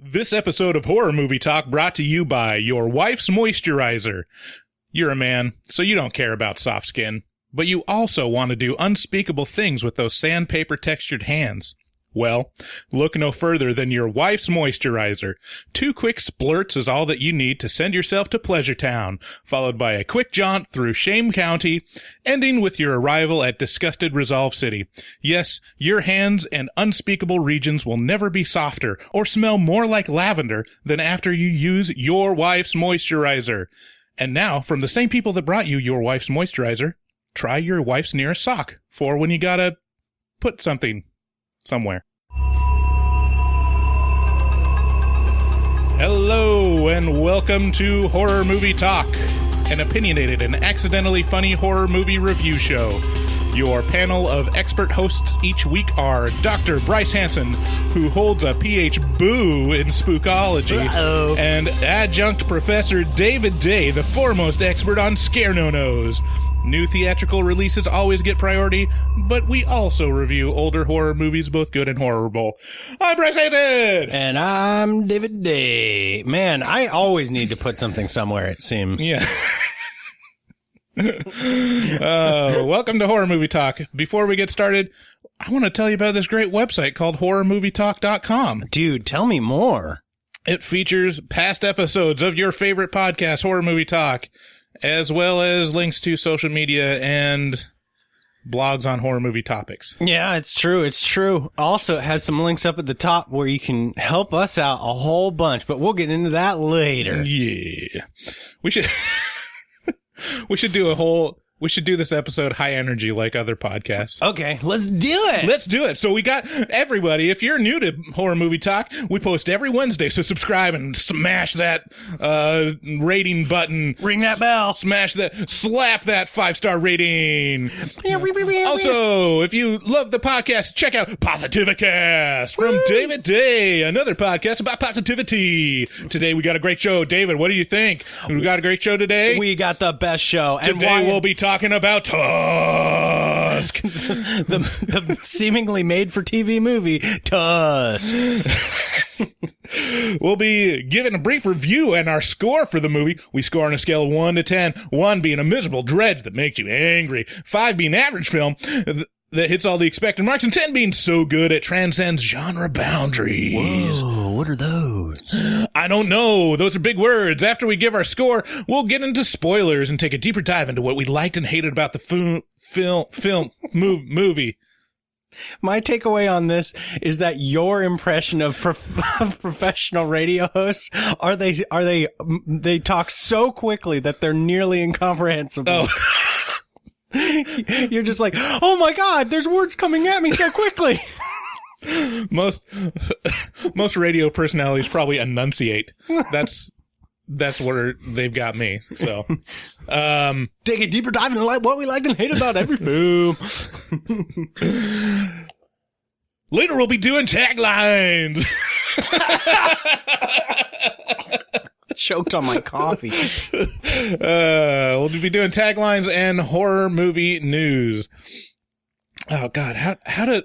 This episode of Horror Movie Talk brought to you by your wife's moisturizer. You're a man, so you don't care about soft skin, but you also want to do unspeakable things with those sandpaper-textured hands. Well, look no further than your wife's moisturizer. 2 quick splurts is all that you need to send yourself to Pleasure Town, followed by a quick jaunt through Shame County, ending with your arrival at Disgusted Resolve City. Yes, your hands and unspeakable regions will never be softer or smell more like lavender than after you use your wife's moisturizer. And now, from the same people that brought you your wife's moisturizer, try your wife's nearest sock for when you gotta put something somewhere. Hello and welcome to Horror Movie Talk, an opinionated and accidentally funny horror movie review show. Your panel of expert hosts each week are Dr. Bryce Hanson, who holds a Ph.B.U. in spookology, and adjunct Professor David Day, the foremost expert on scare no-nos. New theatrical releases always get priority, but we also review older horror movies, both good and horrible. I'm Bryce Hanson! And I'm David Day. Man, I always need to put something somewhere, it seems. Yeah. Welcome to Horror Movie Talk. Before we get started, I want to tell you about this great website called horrormovietalk.com. Dude, tell me more. It features past episodes of your favorite podcast, Horror Movie Talk, as well as links to social media and blogs on horror movie topics. Yeah, it's true. It's true. Also, it has some links up at the top where you can help us out a whole bunch, but we'll get into that later. Yeah. We should do this episode high energy like other podcasts. Okay, let's do it. Let's do it. So we got everybody. If you're new to Horror Movie Talk, we post every Wednesday. So subscribe and smash that rating button. Ring that bell. Slap that 5-star rating. Also, if you love the podcast, check out Positivicast from David Day, another podcast about positivity. Today we got a great show. David, what do you think? We got a great show today? We got the best show. Today we'll be talking about Tusk. the seemingly made-for-TV movie, Tusk. We'll be giving a brief review and our score for the movie. We score on a scale of 1 to 10, 1 being a miserable dredge that makes you angry, 5 being average film that hits all the expected marks, and 10 being so good it transcends genre boundaries. Whoa, what are those? I don't know. Those are big words. After we give our score, we'll get into spoilers and take a deeper dive into what we liked and hated about the movie. My takeaway on this is that your impression of professional radio hosts are they talk so quickly that they're nearly incomprehensible. Oh. You're just like, oh my God, there's words coming at me so quickly. Most radio personalities probably enunciate. That's where they've got me. So, take a deeper dive into what we liked and hated about every film. Later, we'll be doing taglines. Choked on my coffee. We'll be doing taglines and horror movie news. Oh God, how do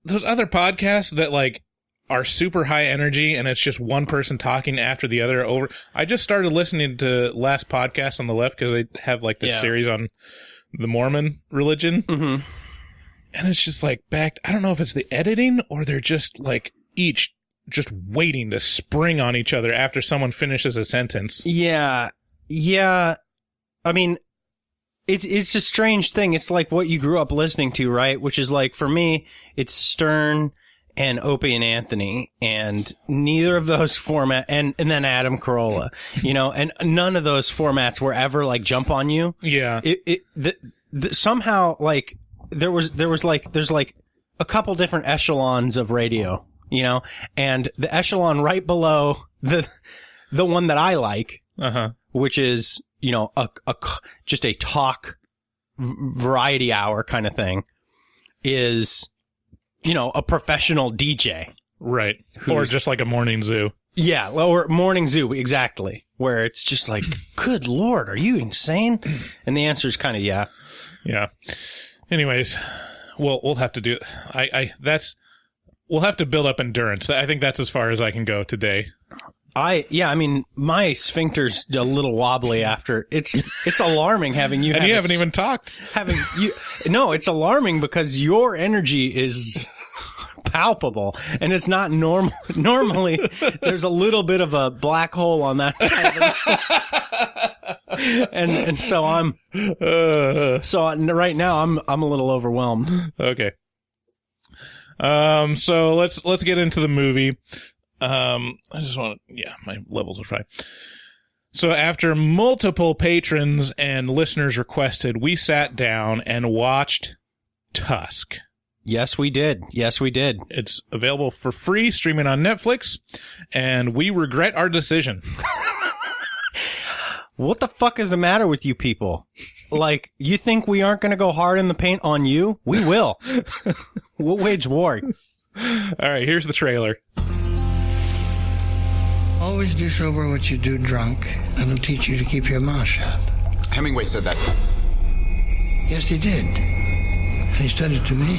those other podcasts that like are super high energy and it's just one person talking after the other over? I just started listening to Last Podcast on the Left because they have like this series on the Mormon religion, and it's just like backed. I don't know if it's the editing or they're just like each just waiting to spring on each other after someone finishes a sentence. Yeah. I mean, it's a strange thing. It's like what you grew up listening to, right? Which is like, for me, it's Stern and Opie and Anthony, and neither of those and then Adam Carolla, and none of those formats were ever like jump on you. Yeah. Somehow like there's like a couple different echelons of radio. And the echelon right below the one that I like, which is, just a talk variety hour kind of thing, is, a professional DJ. Right. Or just like a morning zoo. Yeah. Or morning zoo. Exactly. Where it's just like, good Lord, are you insane? And the answer is kind of, yeah. Yeah. Anyways, we'll have to do, that's, we'll have to build up endurance. I think that's as far as I can go today. I mean, my sphincter's a little wobbly after. It's alarming having you. And you haven't even talked. No, it's alarming because your energy is palpable, and it's not normal. Normally, there's a little bit of a black hole on that side of it. and so right now I'm a little overwhelmed. Okay. So let's get into the movie. I just want to, my levels are fine. So after multiple patrons and listeners requested, we sat down and watched Tusk. Yes, we did. It's available for free, streaming on Netflix, and we regret our decision. What the fuck is the matter with you people? Like, you think we aren't going to go hard in the paint on you? We will. We'll wage war. All right, here's the trailer. Always do sober what you do drunk. That'll teach you to keep your mouth shut. Hemingway said that. Yes, he did. And he said it to me.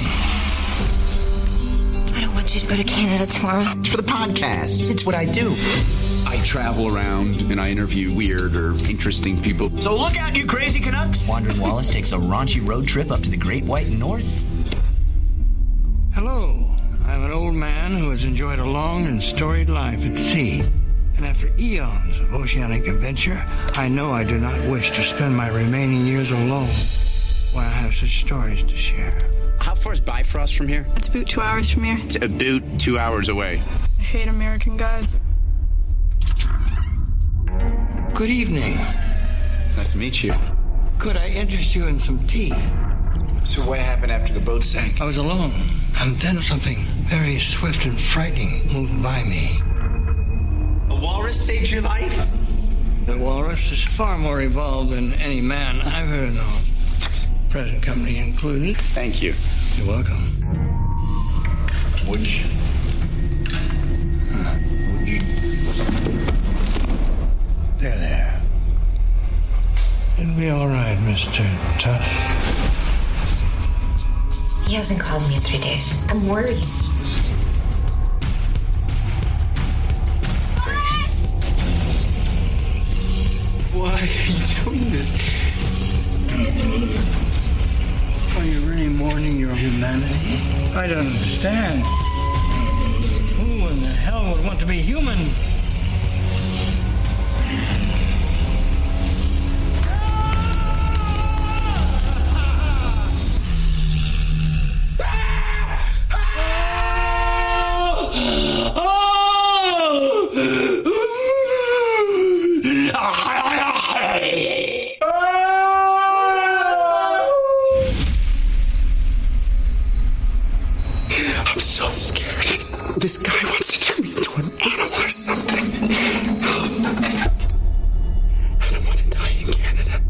I don't want you to go to Canada tomorrow. It's for the podcast. It's what I do. I travel around and I interview weird or interesting people. So look out, you crazy Canucks! Wandering Wallace takes a raunchy road trip up to the Great White North. Hello. I'm an old man who has enjoyed a long and storied life at sea. And after eons of oceanic adventure, I know I do not wish to spend my remaining years alone when I have such stories to share. How far is Bifrost from here? It's about 2 hours from here. It's about 2 hours away. I hate American guys. Good evening. It's nice to meet you. Could I interest you in some tea? So what happened after the boat sank? I was alone, and then something very swift and frightening moved by me. A walrus saved your life? The walrus is far more evolved than any man I've heard of. Present company included. Thank you. You're welcome. Would you? There. It'll be all right, Mr. Tusk. He hasn't called me in 3 days. I'm worried. Why are you doing this? Are you really mourning your humanity? I don't understand. Who in the hell would want to be human? I'm so scared. This guy wants to turn me into an animal or something. I don't want to die in Canada.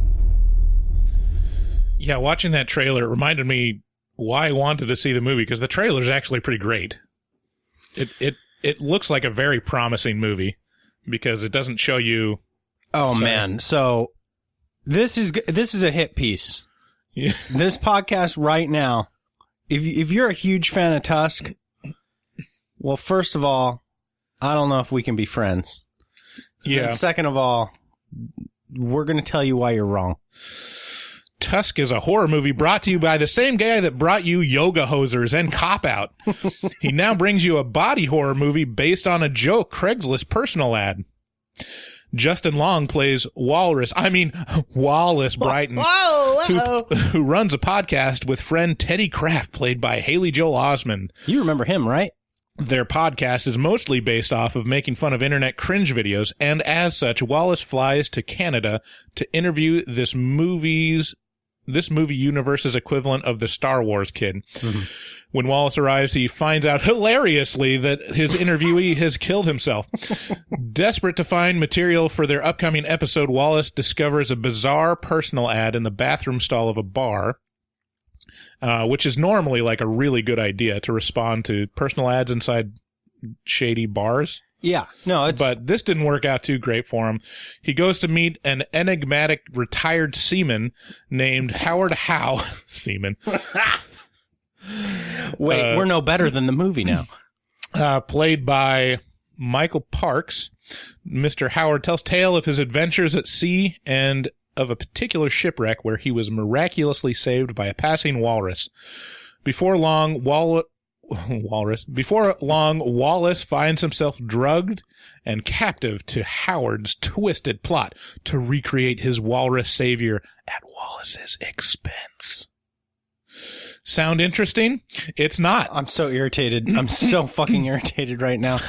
Yeah, watching that trailer reminded me why I wanted to see the movie, because the trailer is actually pretty great. It looks like a very promising movie because it doesn't show you. Oh man, so this is a hit piece. Yeah. This podcast right now, if you're a huge fan of Tusk, well, first of all, I don't know if we can be friends. Yeah. And second of all, we're going to tell you why you're wrong. Tusk is a horror movie brought to you by the same guy that brought you Yoga Hosers and Cop Out. He now brings you a body horror movie based on a joke Craigslist personal ad. Justin Long plays Wallace Brighton, who runs a podcast with friend Teddy Kraft, played by Haley Joel Osment. You remember him, right? Their podcast is mostly based off of making fun of internet cringe videos, and as such, Wallace flies to Canada to interview this movie universe's equivalent of the Star Wars kid. Mm-hmm. When Wallace arrives, he finds out hilariously that his interviewee has killed himself. Desperate to find material for their upcoming episode, Wallace discovers a bizarre personal ad in the bathroom stall of a bar, which is normally like a really good idea to respond to personal ads inside shady bars. Yeah, no, but this didn't work out too great for him. He goes to meet an enigmatic retired seaman named Howard Howe. Seaman. Wait, we're no better than the movie now. played by Michael Parks. Mr. Howard tells tale of his adventures at sea and of a particular shipwreck where he was miraculously saved by a passing walrus. Before long, Wallace finds himself drugged and captive to Howard's twisted plot to recreate his walrus savior at Wallace's expense. Sound interesting? It's not. I'm so irritated. I'm so fucking irritated right now.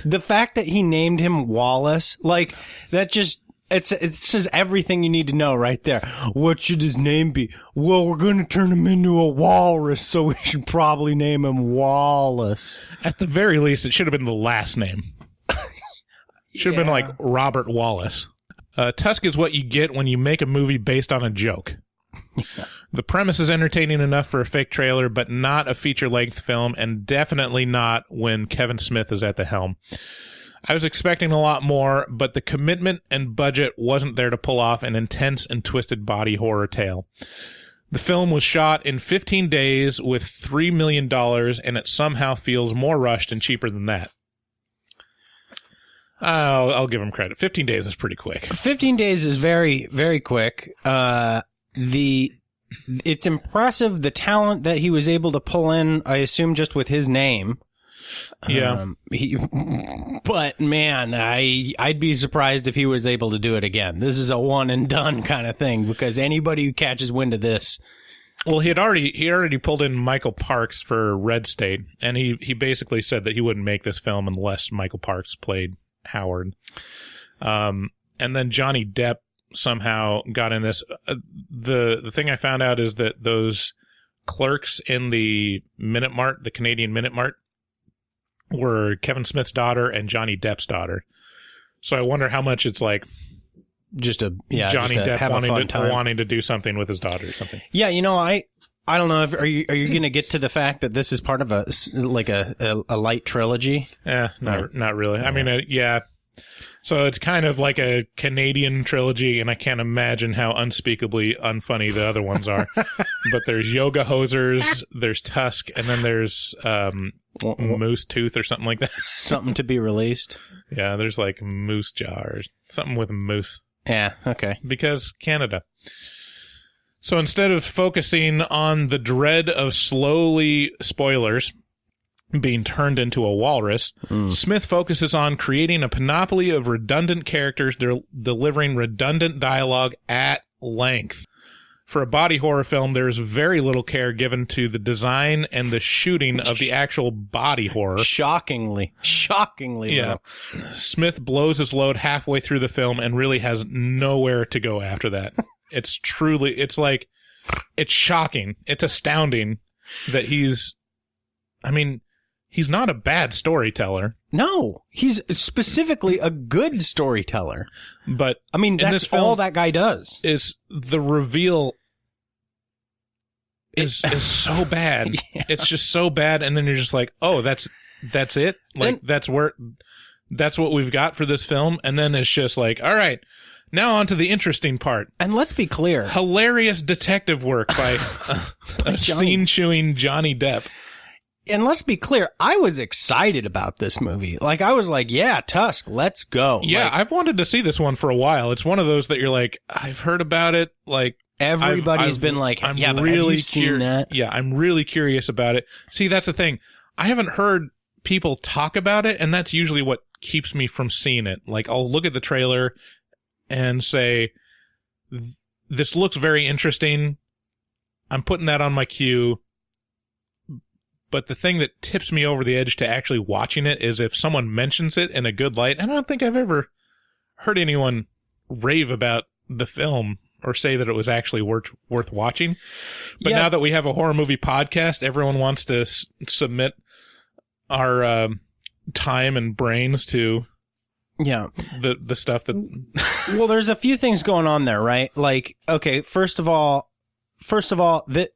The fact that he named him Wallace, like, that just, it says everything you need to know right there. What should his name be? Well, we're going to turn him into a walrus, so we should probably name him Wallace. At the very least, it should have been the last name. Should have been like Robert Wallace. Tusk is what you get when you make a movie based on a joke. The premise is entertaining enough for a fake trailer, but not a feature-length film, and definitely not when Kevin Smith is at the helm. I was expecting a lot more, but the commitment and budget wasn't there to pull off an intense and twisted body horror tale. The film was shot in 15 days with $3 million, and it somehow feels more rushed and cheaper than that. I'll give him credit. 15 days is pretty quick. 15 days is very, very quick. It's impressive the talent that he was able to pull in, I assume just with his name. Yeah. But man, I'd be surprised if he was able to do it again. This is a one and done kind of thing, because anybody who catches wind of this. Well, he already pulled in Michael Parks for Red State, and he basically said that he wouldn't make this film unless Michael Parks played Howard. And then Johnny Depp somehow got in this. The thing I found out is that those clerks in the Minute Mart, the Canadian Minute Mart, were Kevin Smith's daughter and Johnny Depp's daughter. So I wonder how much it's like Johnny Depp wanting to do something with his daughter or something. Yeah, I don't know. Are you going to get to the fact that this is part of a light trilogy? Not really. I mean, yeah. So it's kind of like a Canadian trilogy, and I can't imagine how unspeakably unfunny the other ones are. But there's Yoga Hosers, there's Tusk, and then there's Moose Tooth or something like that. Something to be released. Yeah, there's like Moose Jaw or something with moose. Yeah, okay. Because Canada. So instead of focusing on the dread of spoilers, being turned into a walrus, Smith focuses on creating a panoply of redundant characters delivering redundant dialogue at length. For a body horror film, there's very little care given to the design and the shooting of the actual body horror. Shockingly. Yeah. Smith blows his load halfway through the film and really has nowhere to go after that. It's shocking. It's astounding that he's not a bad storyteller. No, he's specifically a good storyteller. But I mean, that's all that guy does. Is the reveal is so bad. Yeah. It's just so bad, and then you're just like, oh, that's it. Like that's what we've got for this film, and then it's just like, all right. Now on to the interesting part. And let's be clear. Hilarious detective work by a scene-chewing Johnny Depp. And let's be clear, I was excited about this movie. Like, I was like, yeah, Tusk, let's go. Yeah, I've wanted to see this one for a while. It's one of those that you're like, I've heard about it. Like, everybody's been like, but have you seen that? Yeah, I'm really curious about it. See, that's the thing. I haven't heard people talk about it, and that's usually what keeps me from seeing it. Like, I'll look at the trailer and say, this looks very interesting. I'm putting that on my queue. But the thing that tips me over the edge to actually watching it is if someone mentions it in a good light. And I don't think I've ever heard anyone rave about the film or say that it was actually worth watching. But now that we have a horror movie podcast, everyone wants to submit our time and brains to the stuff that... Well, there's a few things going on there, right? Like, okay, first of all,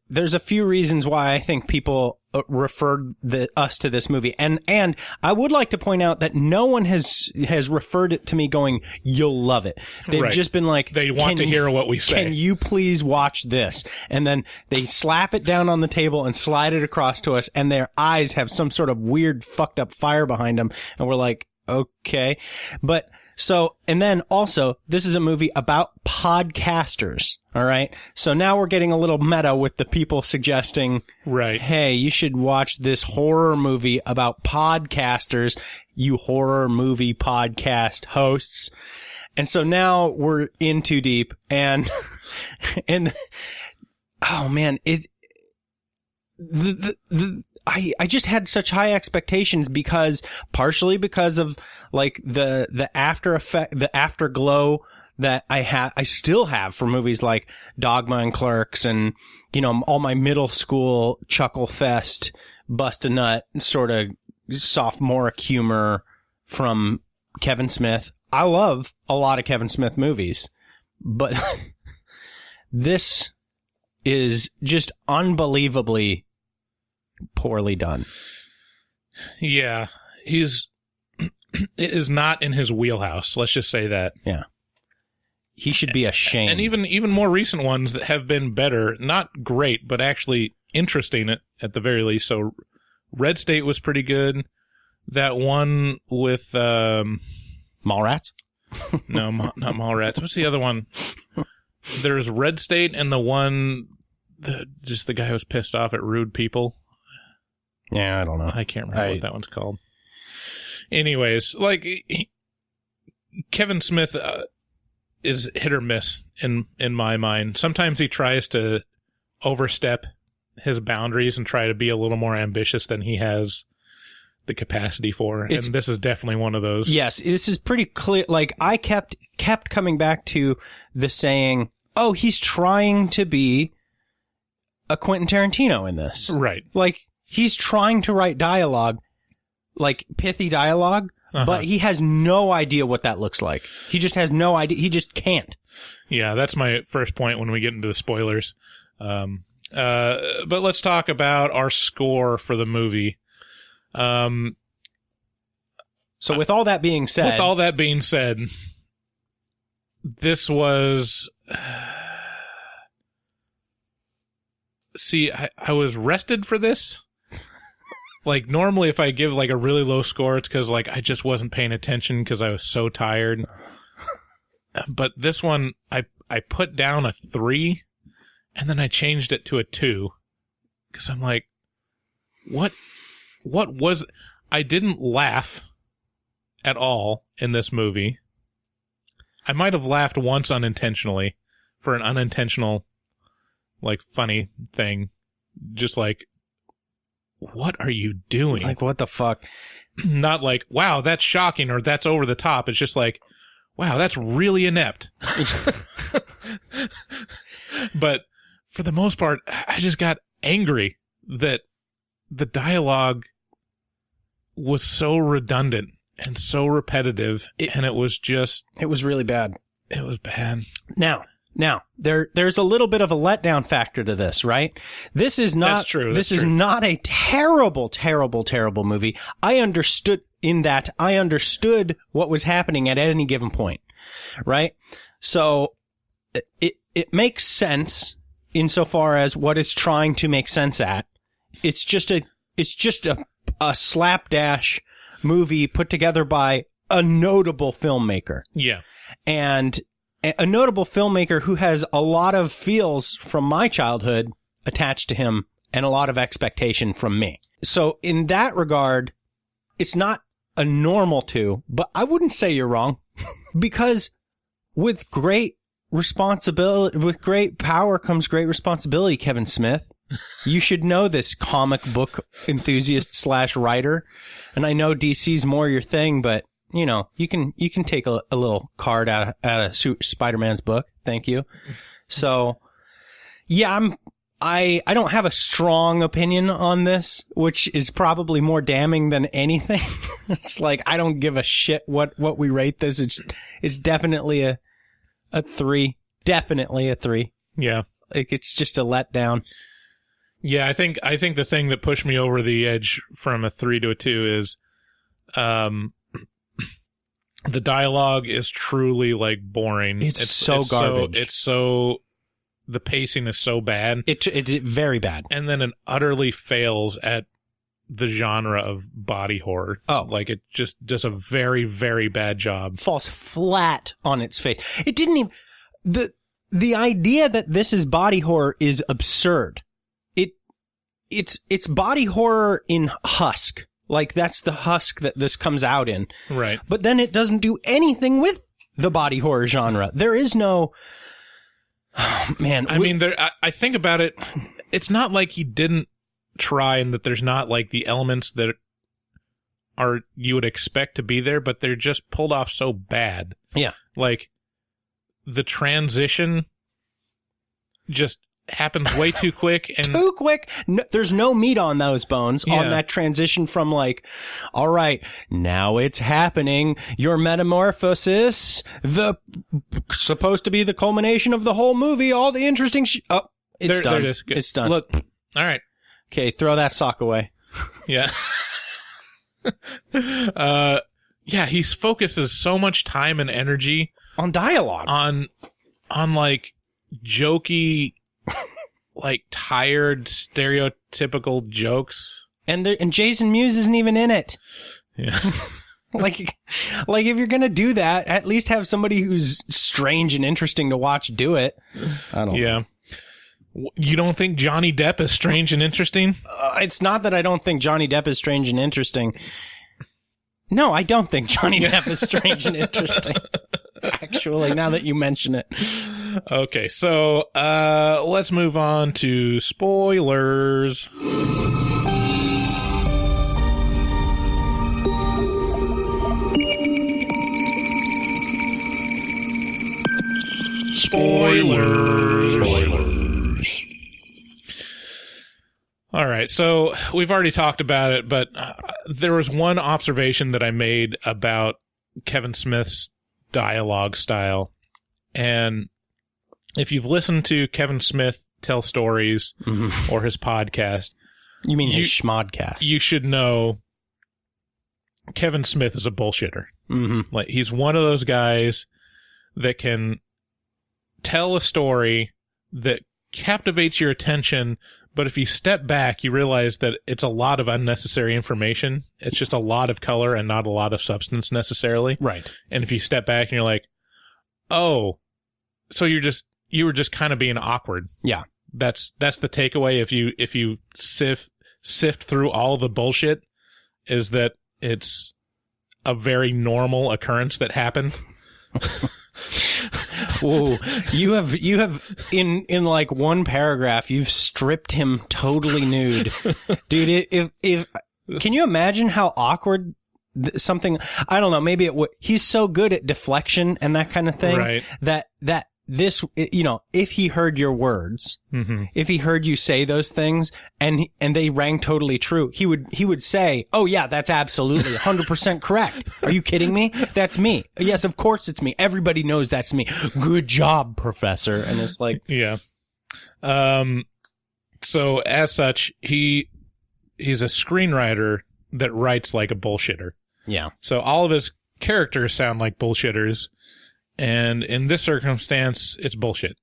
there's a few reasons why I think people referred us to this movie. And I would like to point out that no one has referred it to me going, you'll love it. They've just been like, they want to hear what we say. Can you please watch this? And then they slap it down on the table and slide it across to us, and their eyes have some sort of weird fucked up fire behind them. And we're like, okay. But so, and then also, this is a movie about podcasters. All right. So now we're getting a little meta with the people suggesting, right, hey, you should watch this horror movie about podcasters, you horror movie podcast hosts. And so now we're in too deep, and oh man, I just had such high expectations partially because of like the after effect, the afterglow that I still have for movies like Dogma and Clerks, and, you know, all my middle school chuckle fest, bust a nut sort of sophomoric humor from Kevin Smith. I love a lot of Kevin Smith movies, but this is just unbelievably poorly done. Yeah, it is not in his wheelhouse. Let's just say that. Yeah. He should be ashamed. And even more recent ones that have been better, not great, but actually interesting at the very least. So Red State was pretty good. That one with Mallrats? No, not Mallrats. What's the other one? There's Red State and the one just the guy who was pissed off at rude people. Yeah, I don't know. I can't remember what that one's called. Anyways, like Kevin Smith is hit or miss in my mind. Sometimes he tries to overstep his boundaries and try to be a little more ambitious than he has the capacity for. And this is definitely one of those. Yes, this is pretty clear. Like, I kept coming back to the saying, oh, he's trying to be a Quentin Tarantino in this. Right. Like, he's trying to write dialogue, like pithy dialogue, but he has no idea what that looks like. He just has no idea. He just can't. Yeah, that's my first point when we get into the spoilers. But let's talk about our score for the movie. So with all that being said, this was, see, I was rested for this. Like, normally if I give like a really low score, it's because like I just wasn't paying attention because I was so tired. But this one, I put down a 3 and then I changed it to a 2 because I'm like, what was, I didn't laugh at all in this movie. I might have laughed once unintentionally for an unintentional, like, funny thing. Just like, what are you doing? Like, what the fuck? Not like, wow, that's shocking or that's over the top. It's just like, wow, that's really inept. But for the most part, I just got angry that the dialogue was so redundant and so repetitive, and it was really bad. It was bad. Now, there's a little bit of a letdown factor to this, right? This is not, That's true. This is not a terrible, terrible, terrible movie. I understood what was happening at any given point, right? So it makes sense insofar as what it's trying to make sense at. It's just a slapdash movie put together by a notable filmmaker. Yeah. And a notable filmmaker who has a lot of feels from my childhood attached to him and a lot of expectation from me. So in that regard, it's not a normal 2, but I wouldn't say you're wrong because with great power comes great responsibility, Kevin Smith. You should know this, comic book enthusiast / writer. And I know DC's more your thing, but you know, you can take a little card out of Spider-Man's book. Thank you. So, yeah, I don't have a strong opinion on this, which is probably more damning than anything. It's like, I don't give a shit what we rate this. It's definitely a 3. Definitely a 3. Yeah. Like, it's just a letdown. Yeah, I think the thing that pushed me over the edge from a 3 to a 2 is, the dialogue is truly like boring. It's so garbage. The pacing is so bad. It very bad. And then it utterly fails at the genre of body horror. Oh. Like it just does a very, very bad job. Falls flat on its face. It didn't even... The idea that this is body horror is absurd. It's body horror in husk. Like, that's the husk that this comes out in. Right. But then it doesn't do anything with the body horror genre. There is no... Oh, man. I mean, I think about it, it's not like he didn't try and that there's not, like, the elements that are you would expect to be there, but they're just pulled off so bad. Yeah. Like, the transition just happens way too quick. And too quick. No, there's no meat on those bones Yeah. on that transition from like, all right, now it's happening. Your metamorphosis, supposed to be the culmination of the whole movie. All the interesting it's done. There it is. Good. It's done. Look. All right. Okay, throw that sock away. Yeah. Yeah, he focuses so much time and energy on dialogue. On like jokey, like tired, stereotypical jokes. And Jason Mewes isn't even in it. Yeah. like if you're gonna do that, at least have somebody who's strange and interesting to watch do it. I don't know. Yeah. You don't think Johnny Depp is strange and interesting? It's not that I don't think Johnny Depp is strange and interesting. No, I don't think Johnny Depp is strange and interesting. Actually, now that you mention it. Okay, so let's move on to spoilers. Spoilers. All right, so we've already talked about it, but there was one observation that I made about Kevin Smith's dialogue style. And if you've listened to Kevin Smith tell stories or his podcast... You mean his schmodcast. You should know Kevin Smith is a bullshitter. Mm-hmm. Like, he's one of those guys that can tell a story that captivates your attention, but if you step back, you realize that it's a lot of unnecessary information. It's just a lot of color and not a lot of substance necessarily. Right. And if you step back and you're like, oh, so you were just kind of being awkward. Yeah. That's the takeaway if you sift through all the bullshit, is that it's a very normal occurrence that happened. Whoa, you have in like one paragraph, you've stripped him totally nude. Dude, if can you imagine how awkward something, I don't know, maybe it would, he's so good at deflection and that kind of thing, right, that this, you know, if he heard your words, if he heard you say those things and they rang totally true, he would say, oh yeah, that's absolutely 100% correct. Are you kidding me? That's me. Yes, of course it's me. Everybody knows that's me. Good job, professor. And it's like, yeah. So as such, he's a screenwriter that writes like a bullshitter. Yeah. So all of his characters sound like bullshitters. And in this circumstance, it's bullshit.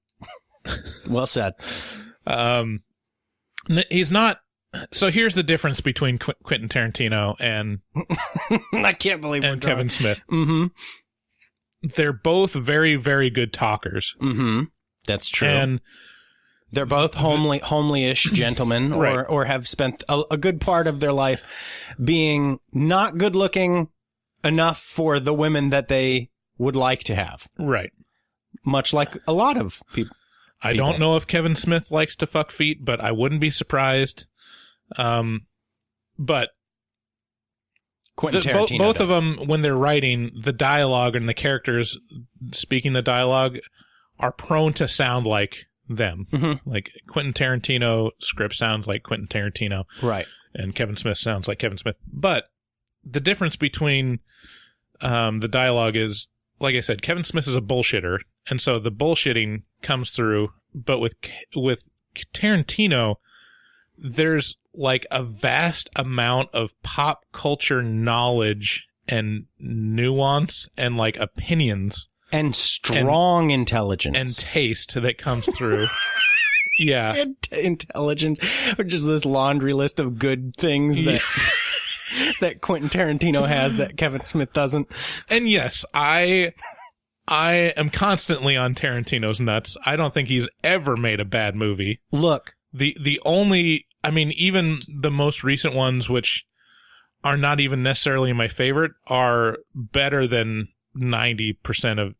Well said. He's not. So here's the difference between Quentin Tarantino and I can't believe and Kevin Smith. Mm-hmm. They're both very, very good talkers. Mm-hmm. That's true. And they're both homely-ish gentlemen, right, or have spent a good part of their life being not good-looking enough for the women that they would like to have. Right. Much like a lot of people. I don't know if Kevin Smith likes to fuck feet, but I wouldn't be surprised. But Quentin Tarantino both of them, when they're writing, the dialogue and the characters speaking the dialogue are prone to sound like them. Mm-hmm. Like Quentin Tarantino script sounds like Quentin Tarantino. Right. And Kevin Smith sounds like Kevin Smith. But the difference between the dialogue is, like I said, Kevin Smith is a bullshitter, and so the bullshitting comes through. But with Tarantino, there's like a vast amount of pop culture knowledge and nuance and like opinions and strong intelligence and taste that comes through. Yeah. Intelligence, or just this laundry list of good things that that Quentin Tarantino has that Kevin Smith doesn't. And yes, I am constantly on Tarantino's nuts. I don't think he's ever made a bad movie. Look, the only, I mean, even the most recent ones, which are not even necessarily my favorite, are better than 90% of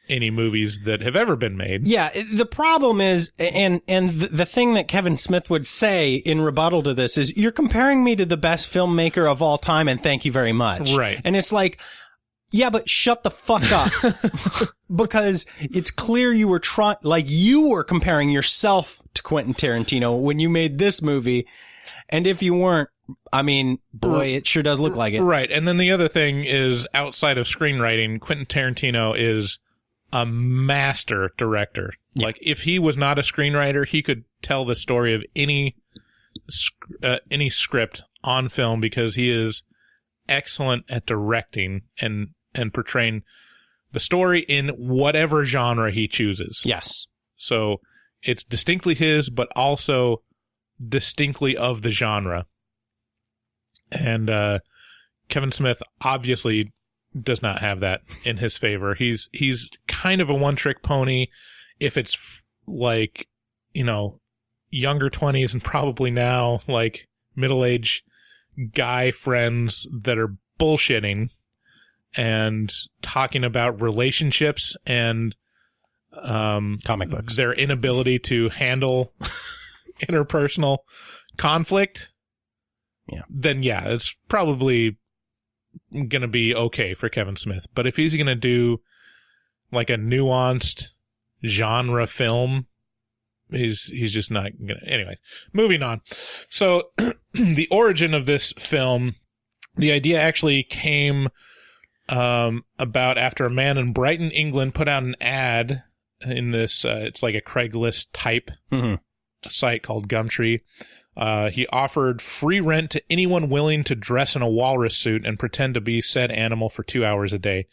any movies that have ever been made. Yeah, the problem is, and the thing that Kevin Smith would say in rebuttal to this is, you're comparing me to the best filmmaker of all time, and thank you very much. Right. And it's like, yeah, but shut the fuck up. Because it's clear you were you were comparing yourself to Quentin Tarantino when you made this movie. And if you weren't, I mean, boy, it sure does look like it. Right. And then the other thing is, outside of screenwriting, Quentin Tarantino is a master director. Yeah. Like, if he was not a screenwriter, he could tell the story of any script on film, because he is excellent at directing and portraying the story in whatever genre he chooses. Yes. So it's distinctly his, but also distinctly of the genre. And Kevin Smith obviously does not have that in his favor. He's kind of a one-trick pony if it's like, you know, younger 20s and probably now like middle-aged guy friends that are bullshitting and talking about relationships and comic books, their inability to handle interpersonal conflict. Yeah. Then yeah, it's probably gonna be okay for Kevin Smith. But if he's gonna do like a nuanced genre film, he's just not gonna. Anyway, moving on. So the origin of this film, the idea actually came about after a man in Brighton, England, put out an ad in this. It's like a Craigslist type site called Gumtree. He offered free rent to anyone willing to dress in a walrus suit and pretend to be said animal for 2 hours a day.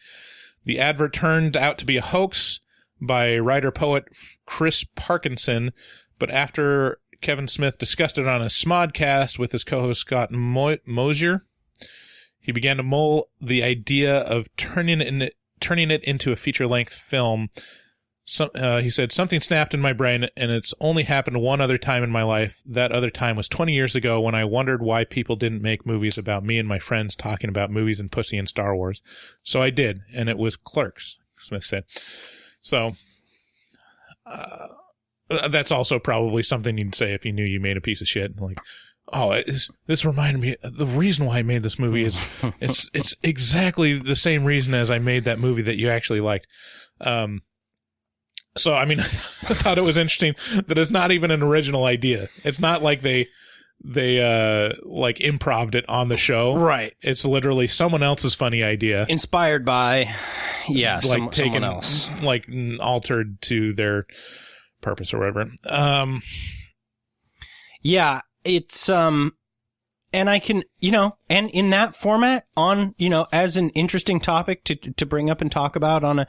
The advert turned out to be a hoax by writer-poet Chris Parkinson, but after Kevin Smith discussed it on a Smodcast with his co-host Scott Mosier, he began to mull the idea of turning it into a feature-length film. He said, something snapped in my brain, and it's only happened one other time in my life. That other time was 20 years ago when I wondered why people didn't make movies about me and my friends talking about movies and pussy and Star Wars. So I did, and it was Clerks, Smith said. So that's also probably something you'd say if you knew you made a piece of shit. Like, oh, this reminded me, the reason why I made this movie is it's exactly the same reason as I made that movie that you actually liked. So, I mean, I thought it was interesting that it's not even an original idea. It's not like they like improv'd it on the show. Right. It's literally someone else's funny idea. Inspired by, yeah, like someone else. Like altered to their purpose or whatever. Yeah, it's, and I can, you know, and in that format on, you know, as an interesting topic to bring up and talk about on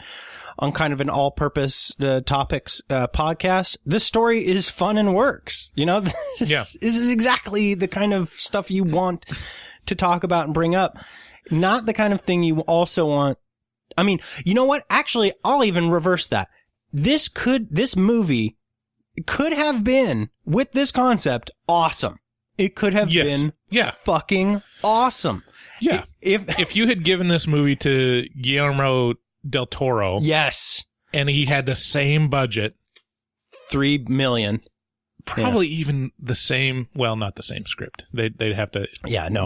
kind of an all-purpose topics podcast, this story is fun and works. You know, this is exactly the kind of stuff you want to talk about and bring up. Not the kind of thing you also want. I mean, you know what? Actually, I'll even reverse that. This movie could have been, with this concept, awesome. It could have been fucking awesome. Yeah. If you had given this movie to Guillermo del Toro. Yes. And he had the same budget. $3 million. Probably even the same, well, not the same script. They'd have to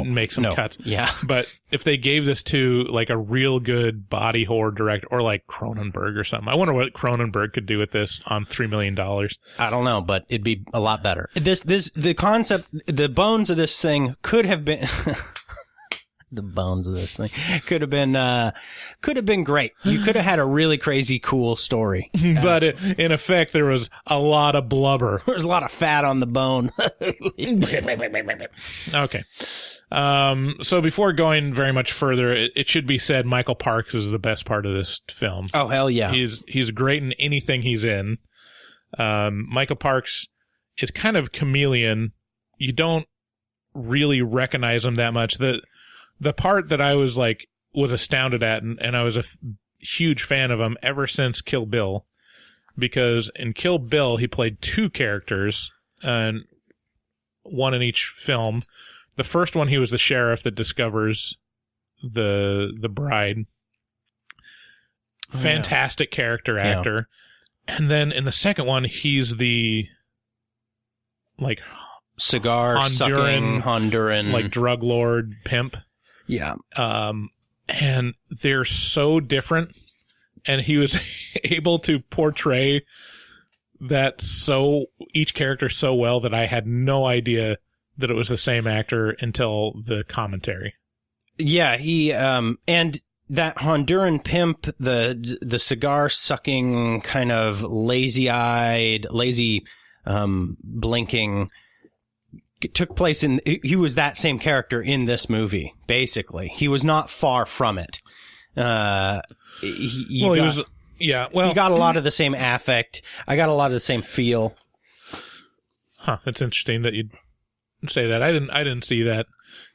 make some cuts. Yeah. But if they gave this to like a real good body horror director or like Cronenberg or something, I wonder what Cronenberg could do with this on $3 million. I don't know, but it'd be a lot better. The concept, the bones of this thing could have been... The bones of this thing could have been great. You could have had a really crazy, cool story. But in effect, there was a lot of blubber. There's a lot of fat on the bone. Okay. So before going very much further, it should be said Michael Parks is the best part of this film. Oh, hell yeah. He's great in anything he's in. Michael Parks is kind of chameleon. You don't really recognize him that much. The part that I was astounded at, and I was a huge fan of him ever since Kill Bill, because in Kill Bill he played two characters, and one in each film. The first one, he was the sheriff that discovers the bride. Fantastic character actor. Yeah. And then in the second one, he's the Honduran drug lord pimp. Yeah. And they're so different, and he was able to portray each character so well that I had no idea that it was the same actor until the commentary. Yeah, he and that Honduran pimp, the cigar sucking, kind of lazy blinking, took place he was that same character in this movie. Basically, he was not far from it. He got a lot of the same affect. I got a lot of the same feel. Huh, that's interesting that you'd say that. I didn't see that.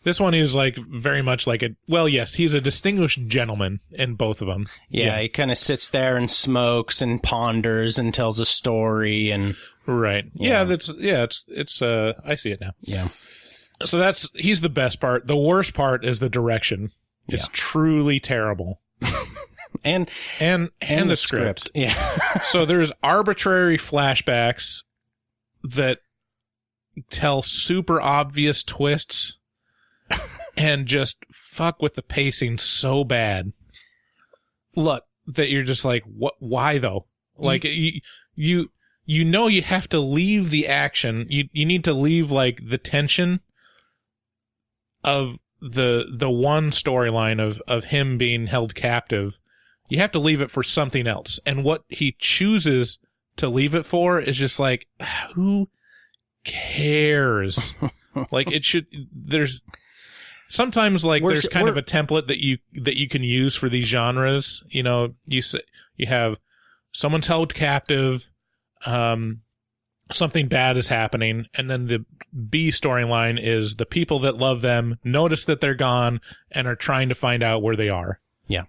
This one is very much yes, he's a distinguished gentleman in both of them. Yeah. He kind of sits there and smokes and ponders and tells a story and right. Yeah, it's I see it now. Yeah. So he's the best part. The worst part is the direction. It's truly terrible. and the script. Yeah. So there's arbitrary flashbacks that tell super obvious twists and just fuck with the pacing so bad. Look, that you're just what? Why though? You have to leave the action. You need to leave the tension of the one storyline of him being held captive. You have to leave it for something else. And what he chooses to leave it for is just who cares? It should. There's sometimes there's kind of a template that you can use for these genres. You have someone's held captive, something bad is happening, and then the B storyline is the people that love them notice that they're gone and are trying to find out where they are. Yeah,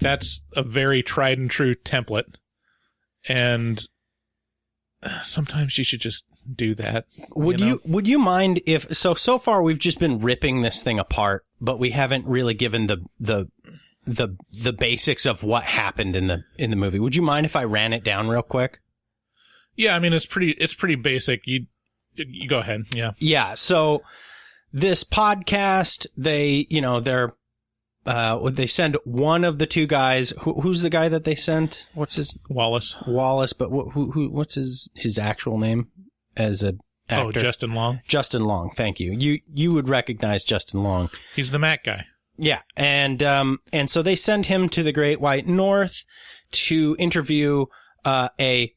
that's a very tried and true template, and sometimes you should just do that. Would you mind if so far we've just been ripping this thing apart, but we haven't really given the basics of what happened in the movie. Would you mind if I ran it down real quick? Yeah, I mean it's pretty basic. You go ahead. Yeah. Yeah, so this podcast, they send one of the two guys. Who's the guy that they sent? What's his Wallace, but what's his actual name as a actor? Oh, Justin Long. Justin Long, thank you. You would recognize Justin Long. He's the Mac guy. Yeah, and so they send him to the Great White North to interview a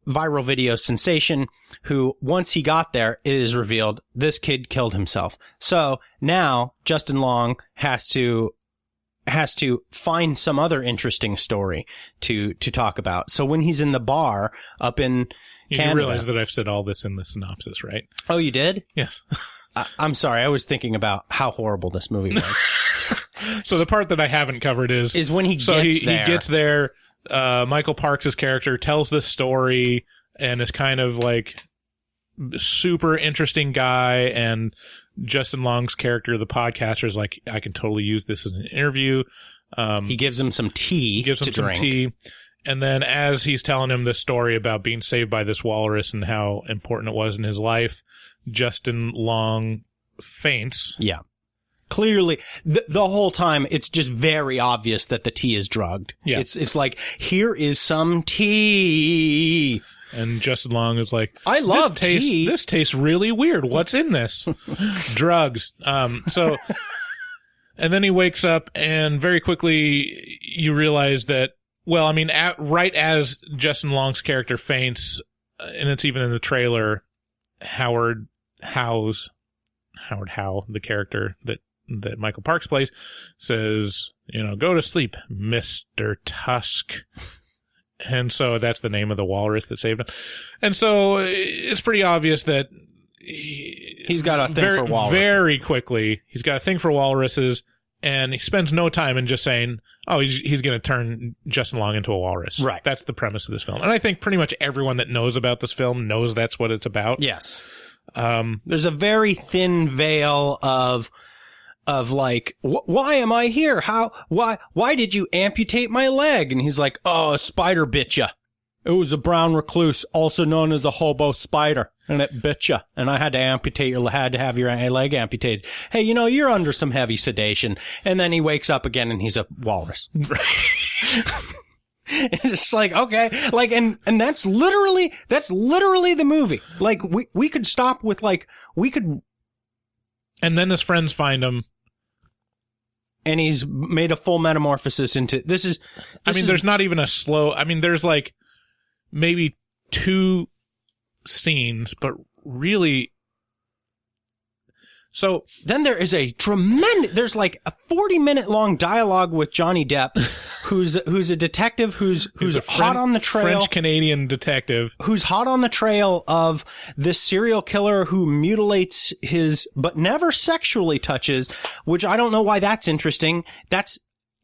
viral video sensation who, once he got there, it is revealed this kid killed himself. So now Justin Long has to find some other interesting story to talk about. So when he's in the bar up in Canada, you realize that I've said all this in the synopsis, right? Oh, you did? Yes. I'm sorry. I was thinking about how horrible this movie was. So the part that I haven't covered is when he gets there. He gets there. Michael Parks' character tells this story and is kind of super interesting guy, and Justin Long's character, the podcaster, is I can totally use this as an interview. He gives him some tea. And then as he's telling him this story about being saved by this walrus and how important it was in his life, Justin Long faints. Yeah. Clearly, the whole time, it's just very obvious that the tea is drugged. Yeah. It's here is some tea. And Justin Long is like, I love tea. This tastes really weird. What's in this? Drugs. So, and then he wakes up, and very quickly you realize that, well, I mean, right as Justin Long's character faints, and it's even in the trailer, Howard Howe, the character that Michael Parks plays, says, go to sleep, Mr. Tusk. And so that's the name of the walrus that saved him. And so it's pretty obvious that he's got a thing for walruses. Very quickly, he's got a thing for walruses, and he spends no time in just saying, oh, he's going to turn Justin Long into a walrus. Right. That's the premise of this film. And I think pretty much everyone that knows about this film knows that's what it's about. Yes. There's a very thin veil of like, why am I here? Why did you amputate my leg? And he's like, oh, a spider bit ya. It was a brown recluse, also known as a hobo spider, and it bit ya. And I had to have your leg amputated. Hey, you're under some heavy sedation. And then he wakes up again and he's a walrus. It's just like, okay, like, and that's literally the movie. Like, we could stop with and then his friends find him. And he's made a full metamorphosis into, there's not even a slow, there's like maybe 2 scenes, but really, so then there is there's like a 40-minute long dialogue with Johnny Depp, who's a detective who's hot on the trail, French-Canadian detective, who's hot on the trail of this serial killer who mutilates but never sexually touches, which I don't know why that's interesting. That's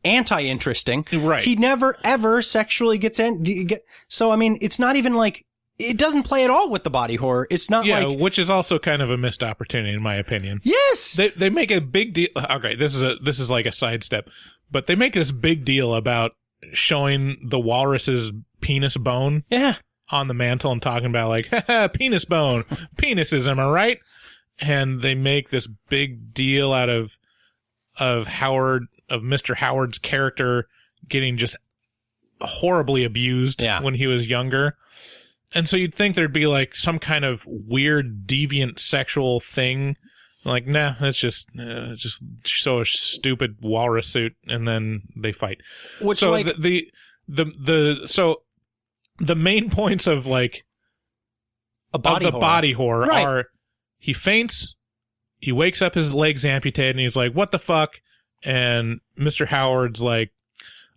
anti-interesting. Right. He never ever sexually gets in. So, it's not even like, it doesn't play at all with the body horror. It's not which is also kind of a missed opportunity in my opinion. Yes. They make a big deal. Okay, this is like a sidestep, but they make this big deal about showing the walrus's penis bone. Yeah. On the mantle and talking about like, penis bone, penises, am I right? And they make this big deal out of Mr. Howard's character getting just horribly abused when he was younger. And so you'd think there'd be like some kind of weird deviant sexual thing. Like, nah, that's just so a stupid walrus suit, and then they fight. Which, so like, so the main points of like body horror are he faints, he wakes up, his leg's amputated, and he's like, what the fuck? And Mr. Howard's like,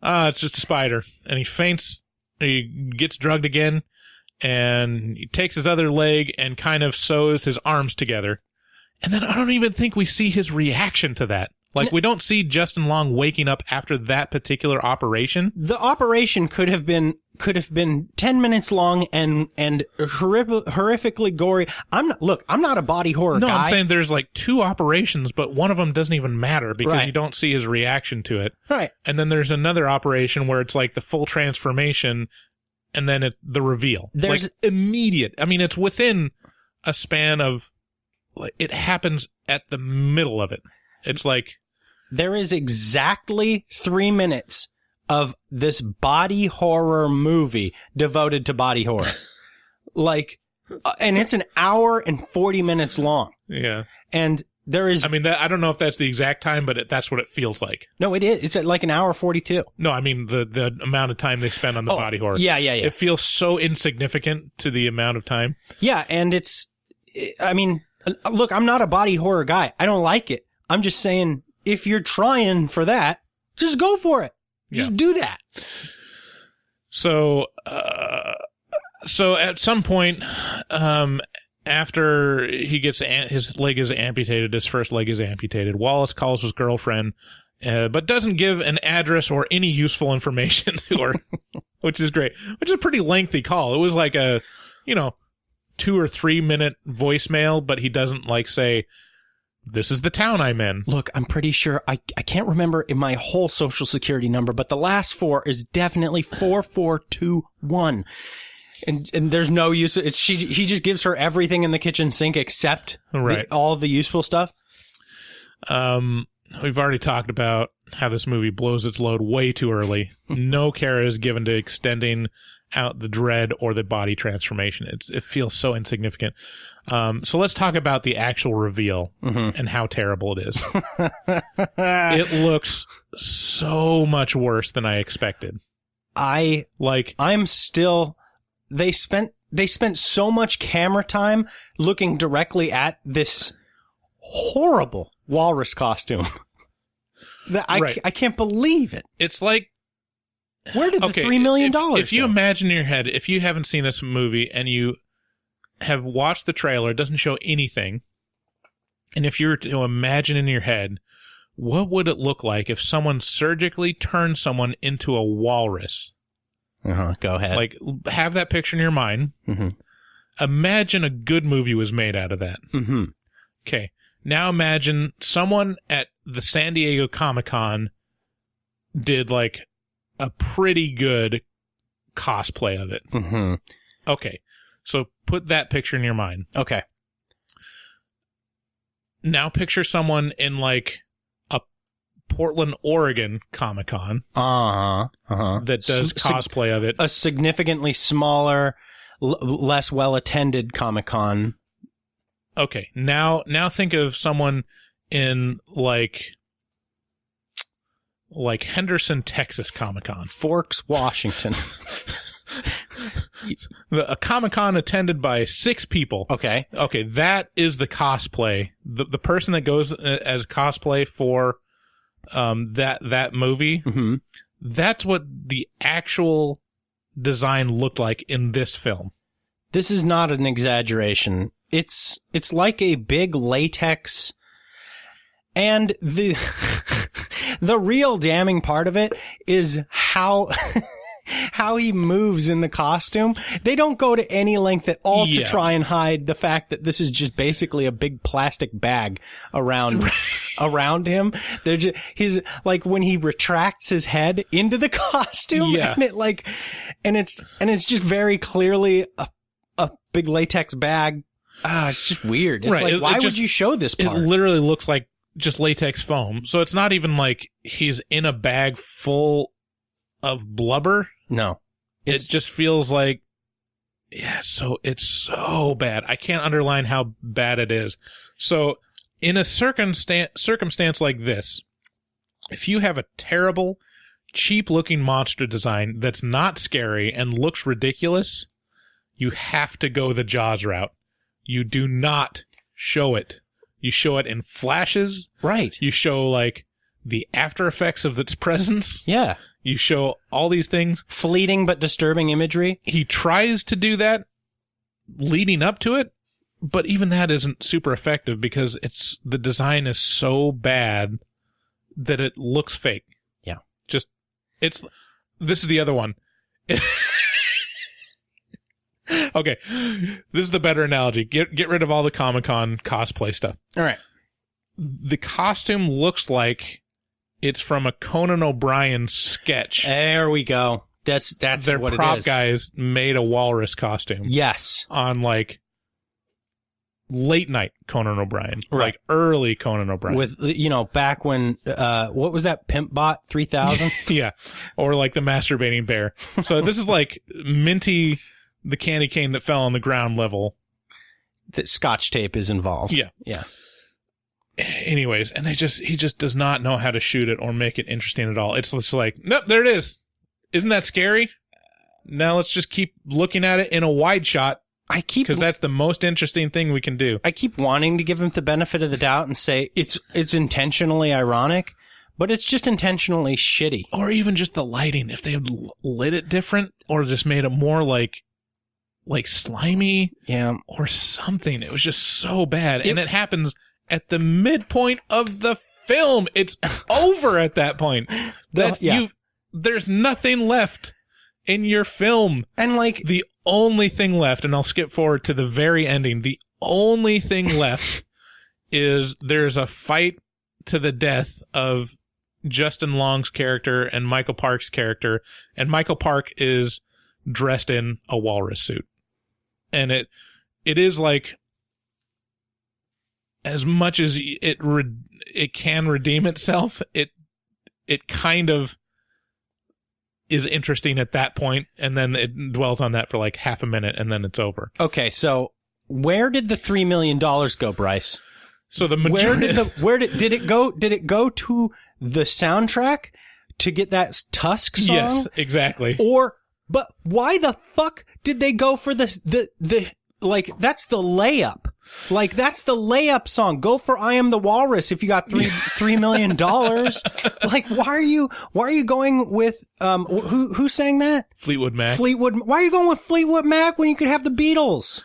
it's just a spider. And he faints, he gets drugged again, and he takes his other leg and kind of sews his arms together. And then I don't even think we see his reaction to that. Like, we don't see Justin Long waking up after that particular operation. The operation could have been 10 minutes long and horrifically gory. I'm not a body horror guy. No, I'm saying there's like 2 operations, but one of them doesn't even matter because you don't see his reaction to it. Right. And then there's another operation where it's like the full transformation, and then it's the reveal. There's like immediate. It's within a span of, it happens at the middle of it. It's like, there is exactly 3 minutes of this body horror movie devoted to body horror. And it's an hour and 40 minutes long. Yeah. And there is, I don't know if that's the exact time, but that's what it feels like. No, it is. It's at like an hour 42. No, the amount of time they spend on the body horror. Yeah. It feels so insignificant to the amount of time. Yeah. And look, I'm not a body horror guy. I don't like it. I'm just saying, if you're trying for that, just go for it. Just do that. So at some point, after he gets his leg is amputated, his first leg is amputated, Wallace calls his girlfriend, but doesn't give an address or any useful information to her, which is great. Which is a pretty lengthy call. It was like a, 2 or 3 minute voicemail, but he doesn't like say, this is the town I'm in. Look, I'm pretty sure, I can't remember in my whole social security number, but the last 4 is definitely 4421. And there's no use. He just gives her everything in the kitchen sink except all the useful stuff. We've already talked about how this movie blows its load way too early. No care is given to extending out the dread or the body transformation. It feels so insignificant. So let's talk about the actual reveal and how terrible it is. It looks so much worse than I expected. I'm still, they spent so much camera time looking directly at this horrible walrus costume that I can't believe it. It's like, where did the $3 million go? If you imagine in your head, if you haven't seen this movie and you have watched the trailer, it doesn't show anything. And if you were to imagine in your head, what would it look like if someone surgically turned someone into a walrus? Go ahead. Like, have that picture in your mind. Imagine a good movie was made out of that. Okay. Now imagine someone at the San Diego Comic-Con did like a pretty good cosplay of it. Okay. So put that picture in your mind. Okay. Now picture someone in like a Portland, Oregon Comic-Con that does cosplay of it. A significantly smaller, less well-attended Comic-Con. Okay. Now think of someone in like Henderson, Texas Comic-Con. Forks, Washington. A Comic-Con attended by 6 people. Okay. Okay, that is the cosplay. The person that goes as cosplay for that movie, that's what the actual design looked like in this film. This is not an exaggeration. It's like a big latex, and the real damning part of it is how he moves in the costume. They don't go to any length at all to try and hide the fact that this is just basically a big plastic bag around him. He's like, when he retracts his head into the costume, and it's just very clearly a big latex bag. It's just weird. It's like, why would you show this part? It literally looks like just latex foam. So it's not even like he's in a bag full of blubber. No. It just feels like, so it's so bad. I can't underline how bad it is. So in a circumstance like this, if you have a terrible, cheap-looking monster design that's not scary and looks ridiculous, you have to go the Jaws route. You do not show it. You show it in flashes. Right. You show, like, the after effects of its presence. Yeah. You show all these things. Fleeting but disturbing imagery. He tries to do that leading up to it, but even that isn't super effective because the design is so bad that it looks fake. Yeah. This is the other one. Okay. This is the better analogy. Get rid of all the Comic-Con cosplay stuff. All right. The costume looks like it's from a Conan O'Brien sketch. There we go. That's their what it is. prop guys made a walrus costume. Yes. On like late night Conan O'Brien. Right. Like early Conan O'Brien. With, back when, what was that, Pimp Bot 3000? Yeah. Or like the masturbating bear. So this is like Minty, the candy cane that fell on the ground level. That Scotch tape is involved. Yeah. Yeah. Anyways, and he just does not know how to shoot it or make it interesting at all. It's just like, nope, there it is. Isn't that scary? Now let's just keep looking at it in a wide shot. Because that's the most interesting thing we can do. I keep wanting to give him the benefit of the doubt and say it's intentionally ironic, but it's just intentionally shitty. Or even just the lighting. If they had lit it different or just made it more like slimy, or something. It was just so bad. And it happens at the midpoint of the film. It's over at that point. There's nothing left in your film. And like the only thing left, and I'll skip forward to the very ending, the only thing left is there's a fight to the death of Justin Long's character and Michael Park's character, and Michael Park is dressed in a walrus suit. And it is like, as much as it can redeem itself, it kind of is interesting at that point, and then it dwells on that for like half a minute, and then it's over. Okay, so where did the $3 million go, Bryce? So the majority... Did it go to the soundtrack to get that Tusk song? Yes, exactly. But why the fuck did they go for the like, that's the layup. Like, that's the layup song. Go for I Am the Walrus if you got $3 million. Like, why are you going with, who sang that? Fleetwood Mac. Why are you going with Fleetwood Mac when you could have the Beatles?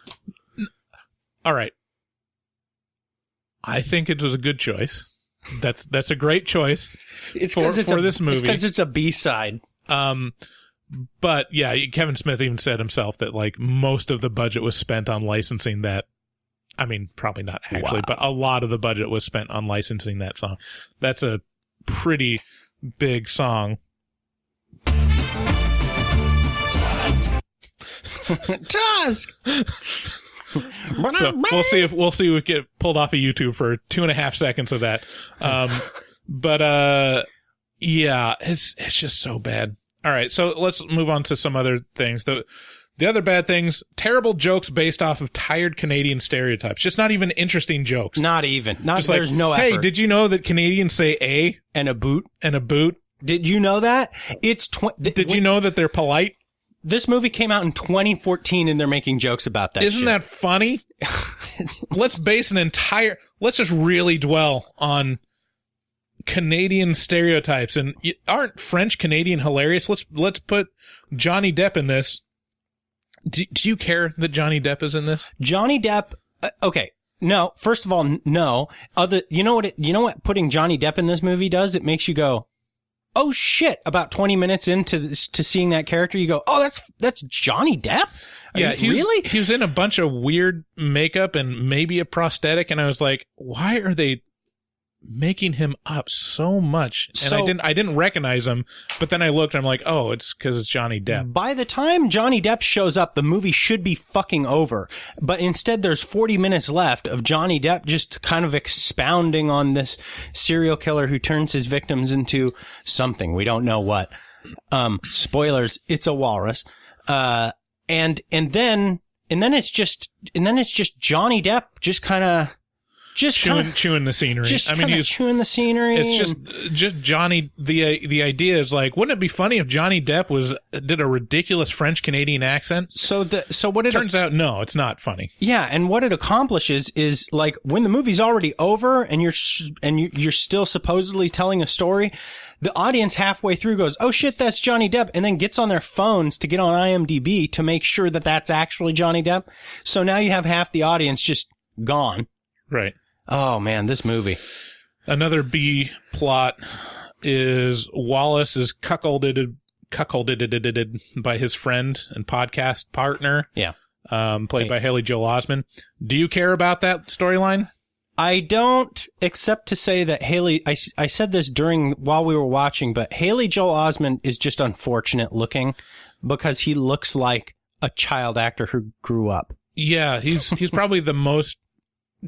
All right. I think it was a good choice. That's a great choice for this movie. It's because it's a B-side. But yeah, Kevin Smith even said himself that like most of the budget was spent on licensing that. I mean, probably not actually, but a lot of the budget was spent on licensing that song. That's a pretty big song. Tusk. So we'll see if we get pulled off of YouTube for 2.5 seconds of that. But yeah, it's just so bad. All right, so let's move on to some other things. The other bad things, terrible jokes based off of tired Canadian stereotypes. Just not even interesting jokes. Not even. Just there's like, no effort. Hey, did you know that Canadians say a and a boot? And a boot? Did you know that? Did you know that they're polite? This movie came out in 2014 and they're making jokes about that. Isn't that funny? Let's just really dwell on Canadian stereotypes. And aren't French Canadian hilarious? Let's put Johnny Depp in this. Do you care that Johnny Depp is in this? Johnny Depp. Okay. No. First of all, no. You know what putting Johnny Depp in this movie does? It makes you go, oh shit! About 20 minutes into seeing that character, you go, oh, that's Johnny Depp. Really? He was in a bunch of weird makeup and maybe a prosthetic, and I was like, why are they making him up so much? And I didn't recognize him, but then I looked and I'm like, oh, it's because it's Johnny Depp. By the time Johnny Depp shows up, the movie should be fucking over. But instead there's 40 minutes left of Johnny Depp just kind of expounding on this serial killer who turns his victims into something. We don't know what. Spoilers, it's a walrus. And then it's just Johnny Depp just kind of chewing the scenery. He's chewing the scenery. It's just Johnny. The idea is like, wouldn't it be funny if Johnny Depp did a ridiculous French Canadian accent? Turns out, no, it's not funny. Yeah, and what it accomplishes is like when the movie's already over and you're still supposedly telling a story, the audience halfway through goes, oh shit, that's Johnny Depp, and then gets on their phones to get on IMDb to make sure that that's actually Johnny Depp. So now you have half the audience just gone. Right. Oh man, this movie. Another B plot is Wallace is cuckolded by his friend and podcast partner. Yeah. Played by Haley Joel Osment. Do you care about that storyline? I don't, except to say that Haley, I said this while we were watching, but Haley Joel Osment is just unfortunate looking because he looks like a child actor who grew up. Yeah, he's probably the most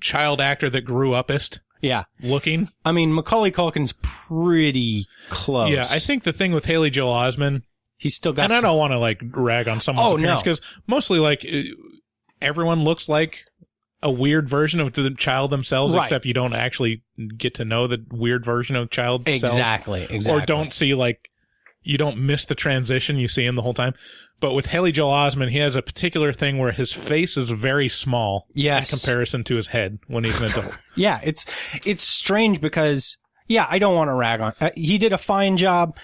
child actor that grew upest. Yeah. Looking. I mean, Macaulay Culkin's pretty close. Yeah, I think the thing with Haley Joel Osment, he's still got. And I don't want to like rag on someone's appearance because mostly like everyone looks like a weird version of the child themselves, right. Except you don't actually get to know the weird version of child Exactly. Or don't see like, you don't miss the transition, you see him the whole time. But with Haley Joel Osment, he has a particular thing where his face is very small in comparison to his head when he's an adult. Yeah, it's strange because, yeah, I don't want to rag on. He did a fine job.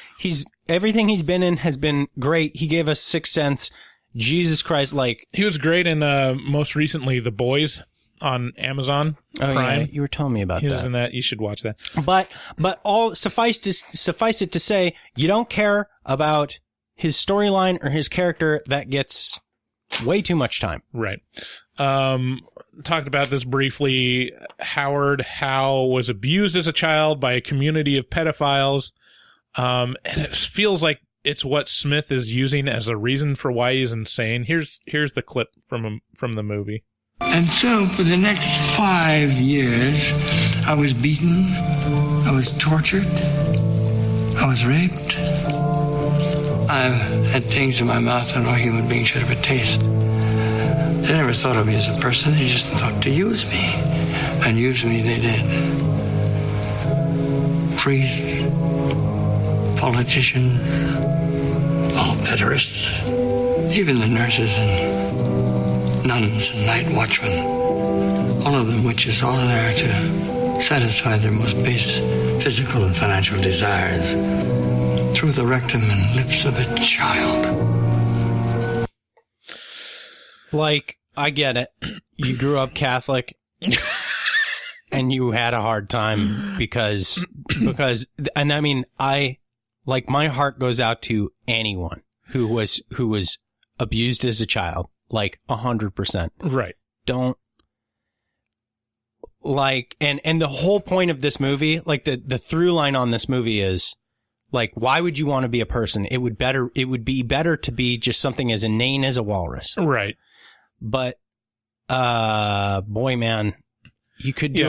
Everything he's been in has been great. He gave us Sixth Sense. Jesus Christ, like... He was great in, most recently, The Boys on Amazon Prime. Yeah, you were telling me about that. He was in that. You should watch that. But all suffice it to say, you don't care about his storyline or his character. That gets way too much time. Right. Talked about this briefly. Howard Howe was abused as a child by a community of pedophiles. And it feels like it's what Smith is using as a reason for why he's insane. Here's the clip from the movie. And so for the next 5 years, I was beaten, I was tortured, I was raped, I've had things in my mouth that no human being should have a taste. They never thought of me as a person. They just thought to use me. And use me they did. Priests, politicians, all pederasts, even the nurses and nuns and night watchmen, all of them witches, all are there to satisfy their most base physical and financial desires through the rectum and lips of a child. Like, I get it. You grew up Catholic and you had a hard time because, and I mean, my heart goes out to anyone who was abused as a child, like 100%. Right. Don't, like, and the whole point of this movie, like the through line on this movie is, like, why would you want to be a person? It would be better to be just something as inane as a walrus. Right. But, boy, man, you could do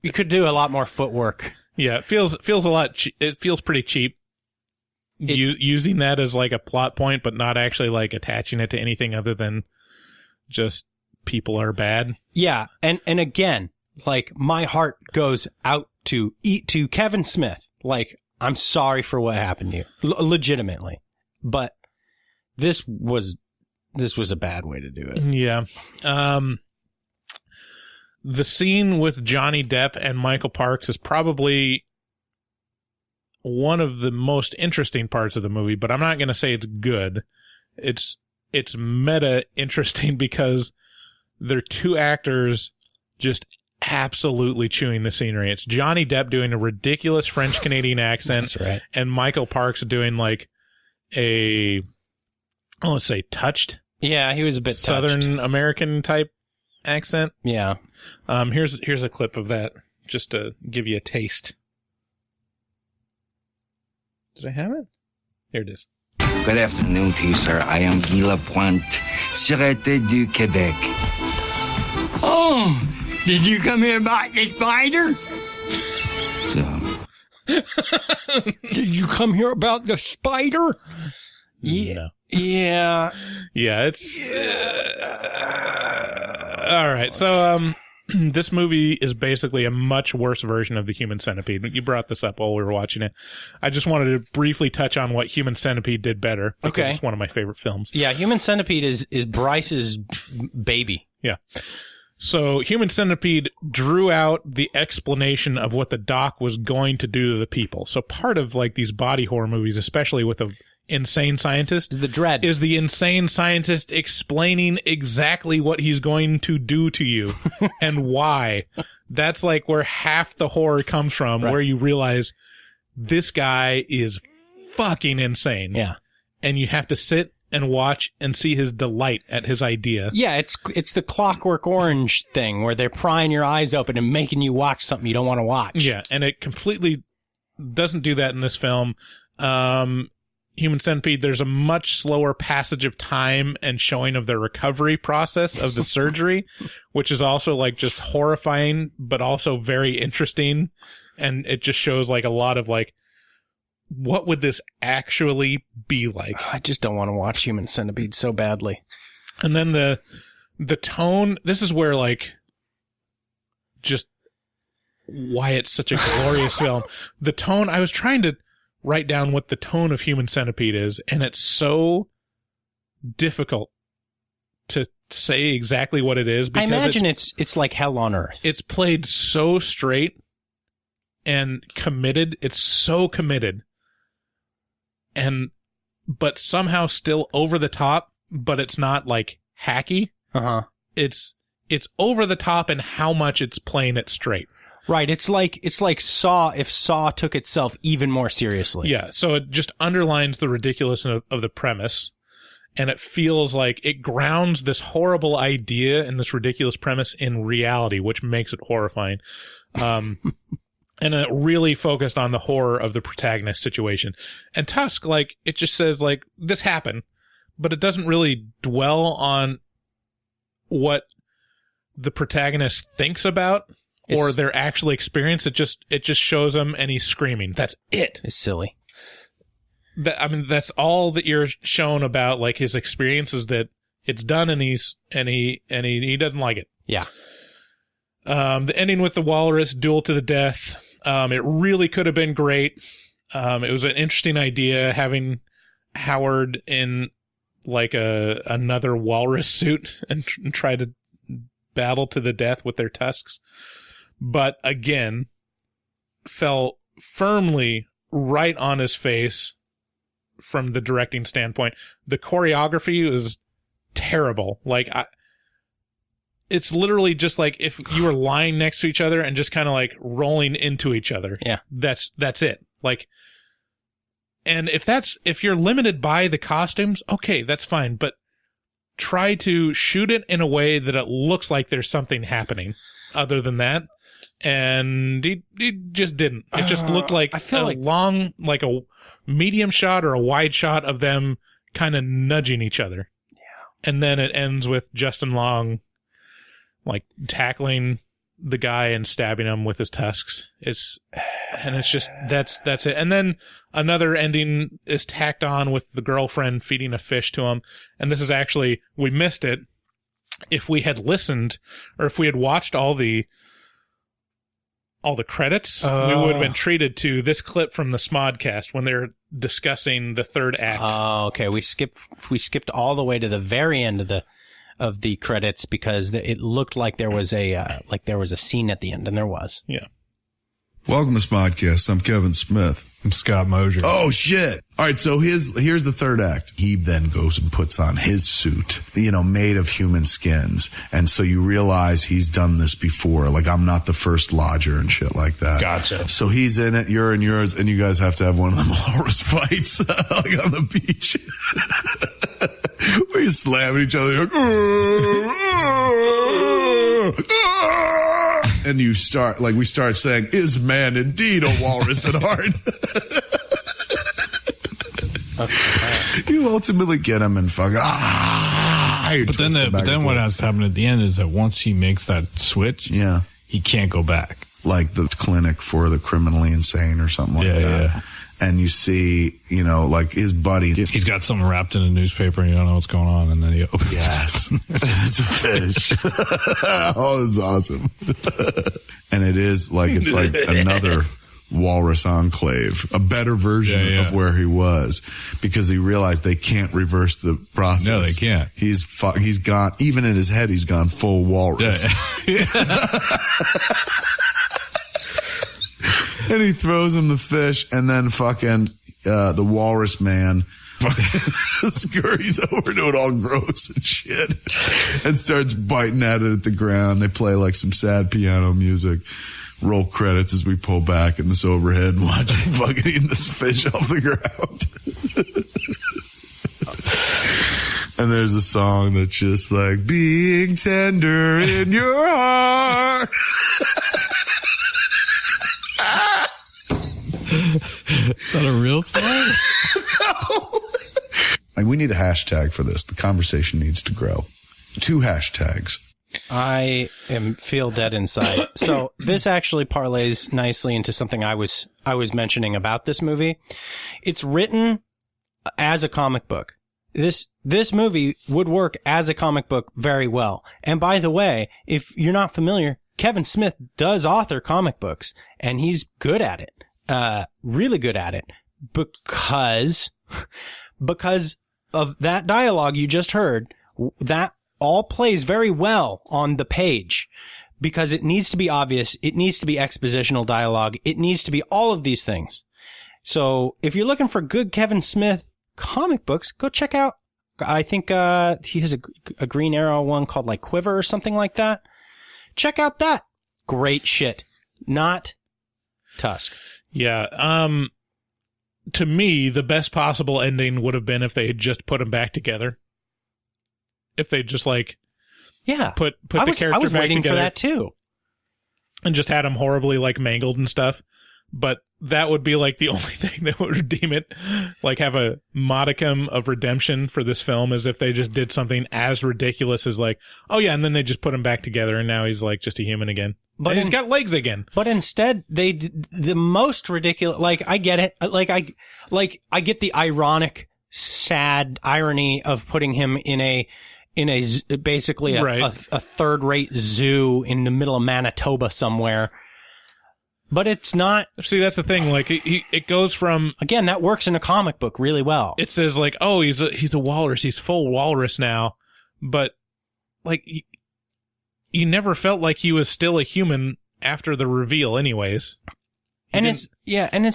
you could do a lot more footwork. Yeah. It feels a lot, it feels pretty cheap using that as like a plot point, but not actually like attaching it to anything other than just people are bad. Yeah. And again, like, my heart goes out to Kevin Smith. Like, I'm sorry for what happened to you, legitimately, but this was a bad way to do it. Yeah. The scene with Johnny Depp and Michael Parks is probably one of the most interesting parts of the movie, but I'm not going to say it's good. It's meta interesting because they're two actors just absolutely chewing the scenery. It's Johnny Depp doing a ridiculous French Canadian accent. That's right. And Michael Parks doing like let's say touched. Yeah, he was a bit Southern touched. American type accent. Yeah. Here's a clip of that just to give you a taste. Did I have it? Here it is. Good afternoon to you, sir. I am Guy Lapointe, Sûreté du Québec. Oh, did you come here about the spider? Did you come here about the spider? Yeah. No. Yeah. Yeah, it's... all right, so this movie is basically a much worse version of the Human Centipede. You brought this up while we were watching it. I just wanted to briefly touch on what Human Centipede did better. Okay. It's one of my favorite films. Yeah, Human Centipede is Bryce's baby. Yeah. So Human Centipede drew out the explanation of what the doc was going to do to the people. So part of like these body horror movies, especially with a insane scientist, the dread is the insane scientist explaining exactly what he's going to do to you and why. That's like where half the horror comes from, right. Where you realize this guy is fucking insane. Yeah. And you have to sit and watch and see his delight at his idea. Yeah, it's the Clockwork Orange thing where they're prying your eyes open and making you watch something you don't want to watch. Yeah, and it completely doesn't do that in this film. Human Centipede, there's a much slower passage of time and showing of the recovery process of the surgery, which is also like just horrifying, but also very interesting. And it just shows like a lot of like, what would this actually be like? I just don't want to watch Human Centipede so badly. And then the tone, this is where like, just why it's such a glorious film. The tone, I was trying to write down what the tone of Human Centipede is, and it's so difficult to say exactly what it is. I imagine it's like hell on earth. It's played so straight and committed. It's so committed. But somehow still over the top, but it's not like hacky. Uh-huh. It's over the top in how much it's playing it straight. Right. It's like Saw if Saw took itself even more seriously. Yeah. So it just underlines the ridiculousness of the premise. And it feels like it grounds this horrible idea and this ridiculous premise in reality, which makes it horrifying. And it really focused on the horror of the protagonist situation. And Tusk, like, it just says, like, this happened, but it doesn't really dwell on what the protagonist thinks about or their actual experience. It just shows him and he's screaming. That's it. It's silly. that's all that you're shown about like his experience is that it's done and he doesn't like it. Yeah. The ending with the walrus duel to the death, it really could have been great. It was an interesting idea having Howard in like another walrus suit and try to battle to the death with their tusks. But again, fell firmly right on his face from the directing standpoint. The choreography was terrible. Like, it's literally just like if you were lying next to each other and just kind of like rolling into each other. Yeah. That's it. Like, and if you're limited by the costumes, okay, that's fine. But try to shoot it in a way that it looks like there's something happening other than that. And he just didn't. It just looked like long, like a medium shot or a wide shot of them kind of nudging each other. Yeah. And then it ends with Justin Long like tackling the guy and stabbing him with his tusks. It's just that's it. And then another ending is tacked on with the girlfriend feeding a fish to him. And this is actually, we missed it. If we had listened or if we had watched all the credits, we would have been treated to this clip from the Smodcast when they're discussing the third act. Oh, okay. We skipped all the way to the very end of the credits because it looked like there was a scene at the end, and there was. Yeah. Welcome to Smodcast. I'm Kevin Smith. I'm Scott Mosier. Oh, shit. All right, so here's the third act. He then goes and puts on his suit, made of human skins. And so you realize he's done this before. Like, I'm not the first lodger and shit like that. Gotcha. So he's in it, you're in yours, and you guys have to have one of them walrus fights, like on the beach. Where you're slamming each other. And we start saying, is man indeed a walrus at heart? Okay. You ultimately get him and fuck. But then what has to happen at the end is that once he makes that switch, he can't go back. Like the clinic for the criminally insane or something like that. Yeah. And you see, like his buddy. He's got something wrapped in a newspaper and you don't know what's going on. And then he opens. Yes. It's a fish. Oh, it's awesome. And it's like another walrus enclave, a better version of where he was, because he realized they can't reverse the process. No, they can't. He's gone, even in his head, he's gone full walrus. Yeah. And he throws him the fish, and then fucking the walrus man scurries over to it all gross and shit and starts biting at it at the ground. They play like some sad piano music. Roll credits as we pull back in this overhead and watch him fucking eating this fish off the ground. And there's a song that's just like, being tender in your heart. Is that a real song? No. Like, we need a hashtag for this. The conversation needs to grow. 2 hashtags. I feel dead inside. So this actually parlays nicely into something I was mentioning about this movie. It's written as a comic book. This movie would work as a comic book very well. And by the way, if you're not familiar, Kevin Smith does author comic books, and he's good at it. Really good at it, because of that dialogue you just heard. That all plays very well on the page, because it needs to be obvious. It needs to be expositional dialogue. It needs to be all of these things. So if you're looking for good Kevin Smith comic books, go check out, I think, he has a Green Arrow one called like Quiver or something like that. Check out that. Great shit. Not Tusk. Yeah. To me, the best possible ending would have been if they had just put them back together. If they just put the character back together. I was waiting for that too. And just had them horribly mangled and stuff. But that would be the only thing that would redeem it. Have a modicum of redemption for this film, as if they just did something as ridiculous as oh yeah, and then they just put him back together and now he's just a human again. But he's got legs again. But instead, the most ridiculous. Like, I get it. I get the ironic, sad irony of putting him in basically a third-rate zoo in the middle of Manitoba somewhere. But it's not. See, that's the thing. Like, it goes from, again, that works in a comic book really well. It says like, oh, he's a walrus. He's full walrus now. But like, you never felt like he was still a human after the reveal, anyways. And it's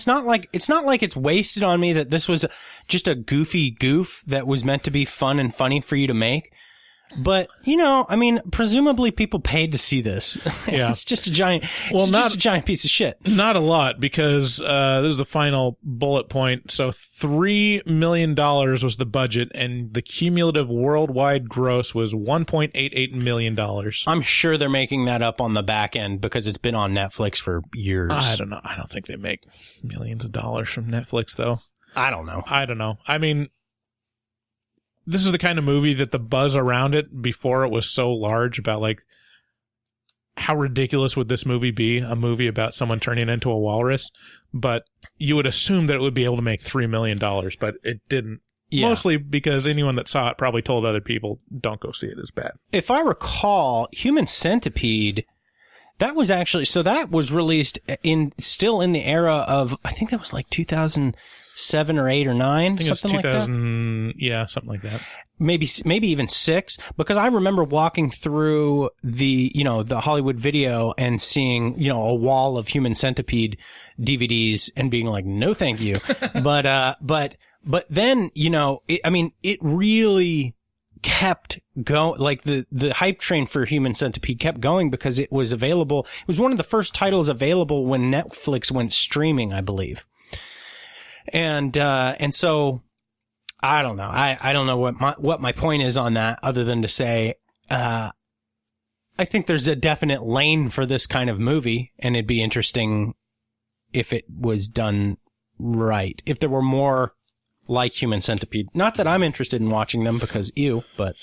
not like it's wasted on me that this was just a goofy goof that was meant to be fun and funny for you to make. But, I mean, presumably people paid to see this. Yeah. It's just a giant piece of shit. Not a lot, because this is the final bullet point. So $3 million was the budget, and the cumulative worldwide gross was $1.88 million. I'm sure they're making that up on the back end because it's been on Netflix for years. I don't know. I don't think they make millions of dollars from Netflix, though. I don't know. I mean, this is the kind of movie that the buzz around it before it was so large about, like, how ridiculous would this movie be, a movie about someone turning into a walrus, but you would assume that it would be able to make $3 million, but it didn't. Yeah. Mostly because anyone that saw it probably told other people, don't go see it, it's bad. If I recall, Human Centipede, that was released still in the era of, I think that was like 2007 or 8 or 9, something like that. Yeah, something like that. Maybe even 6, because I remember walking through the Hollywood Video and seeing, a wall of Human Centipede DVDs and being like, no, thank you. But then, it really kept going. Like the hype train for Human Centipede kept going because it was available. It was one of the first titles available when Netflix went streaming, I believe. And so I don't know. I don't know what my point is on that, other than to say, I think there's a definite lane for this kind of movie, and it'd be interesting if it was done right. If there were more like Human Centipede. Not that I'm interested in watching them because ew, but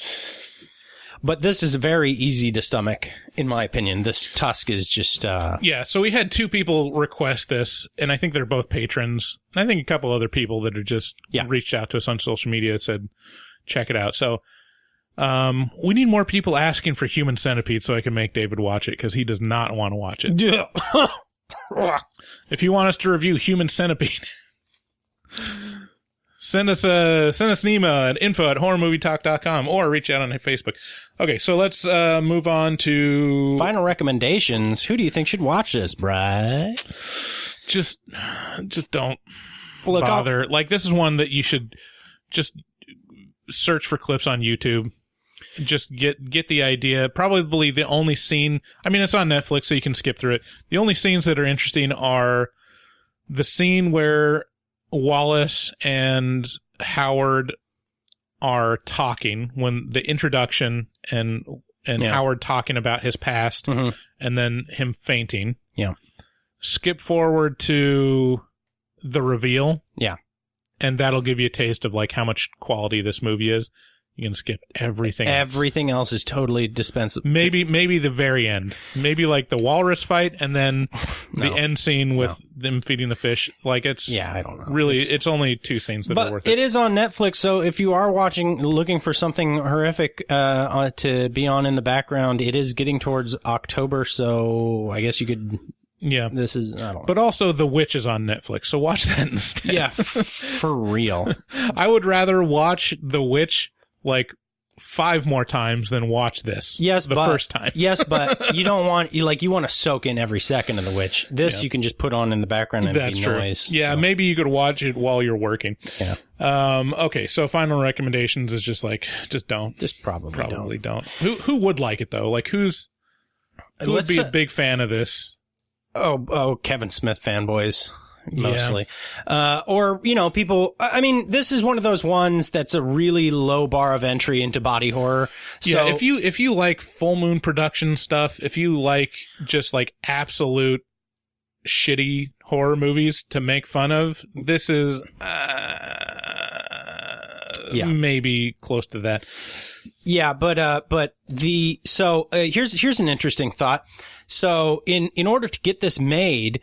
this is very easy to stomach, in my opinion. This Tusk is just... Yeah, so we had 2 people request this, and I think they're both patrons. And I think a couple other people that have just reached out to us on social media said, check it out. So we need more people asking for Human Centipede so I can make David watch it, because he does not want to watch it. Yeah. If you want us to review Human Centipede... Send us an email at info@horrormovietalk.com or reach out on Facebook. Okay, so let's move on to final recommendations. Who do you think should watch this, Bri? Just don't bother. Like, this is one that you should just search for clips on YouTube. Just get the idea. Probably the only scene. I mean, it's on Netflix, so you can skip through it. The only scenes that are interesting are the scene where Wallace and Howard are talking, when the introduction and Howard talking about his past, and then him fainting. Yeah. Skip forward to the reveal. Yeah. And that'll give you a taste of like how much quality this movie is. You can skip everything. Everything else is totally dispensable. Maybe the very end. Maybe like the walrus fight, and then the end scene with them feeding the fish. Like, it's I don't know. Really, it's only 2 scenes that are worth it. It is on Netflix, so if you are looking for something horrific to be on in the background, it is getting towards October, so I guess you could. Yeah. This is, I don't know. But also The Witch is on Netflix, so watch that instead. Yeah, for real. I would rather watch The Witch like 5 more times than watch this. Yes, the first time. Yes, but you don't want you want to soak in every second of The Witch. This you can just put on in the background and it'd be noise. Yeah, so. Maybe you could watch it while you're working. Yeah. Okay, so final recommendations is just like, just don't. Just probably don't. Who would like it though? Like who would be a big fan of this? Oh, Kevin Smith fanboys. Mostly. Or, people, I mean, this is one of those ones that's a really low bar of entry into body horror. So if you like full moon production stuff, if you like just like absolute shitty horror movies to make fun of, this is maybe close to that. Yeah, but here's an interesting thought. So in order to get this made,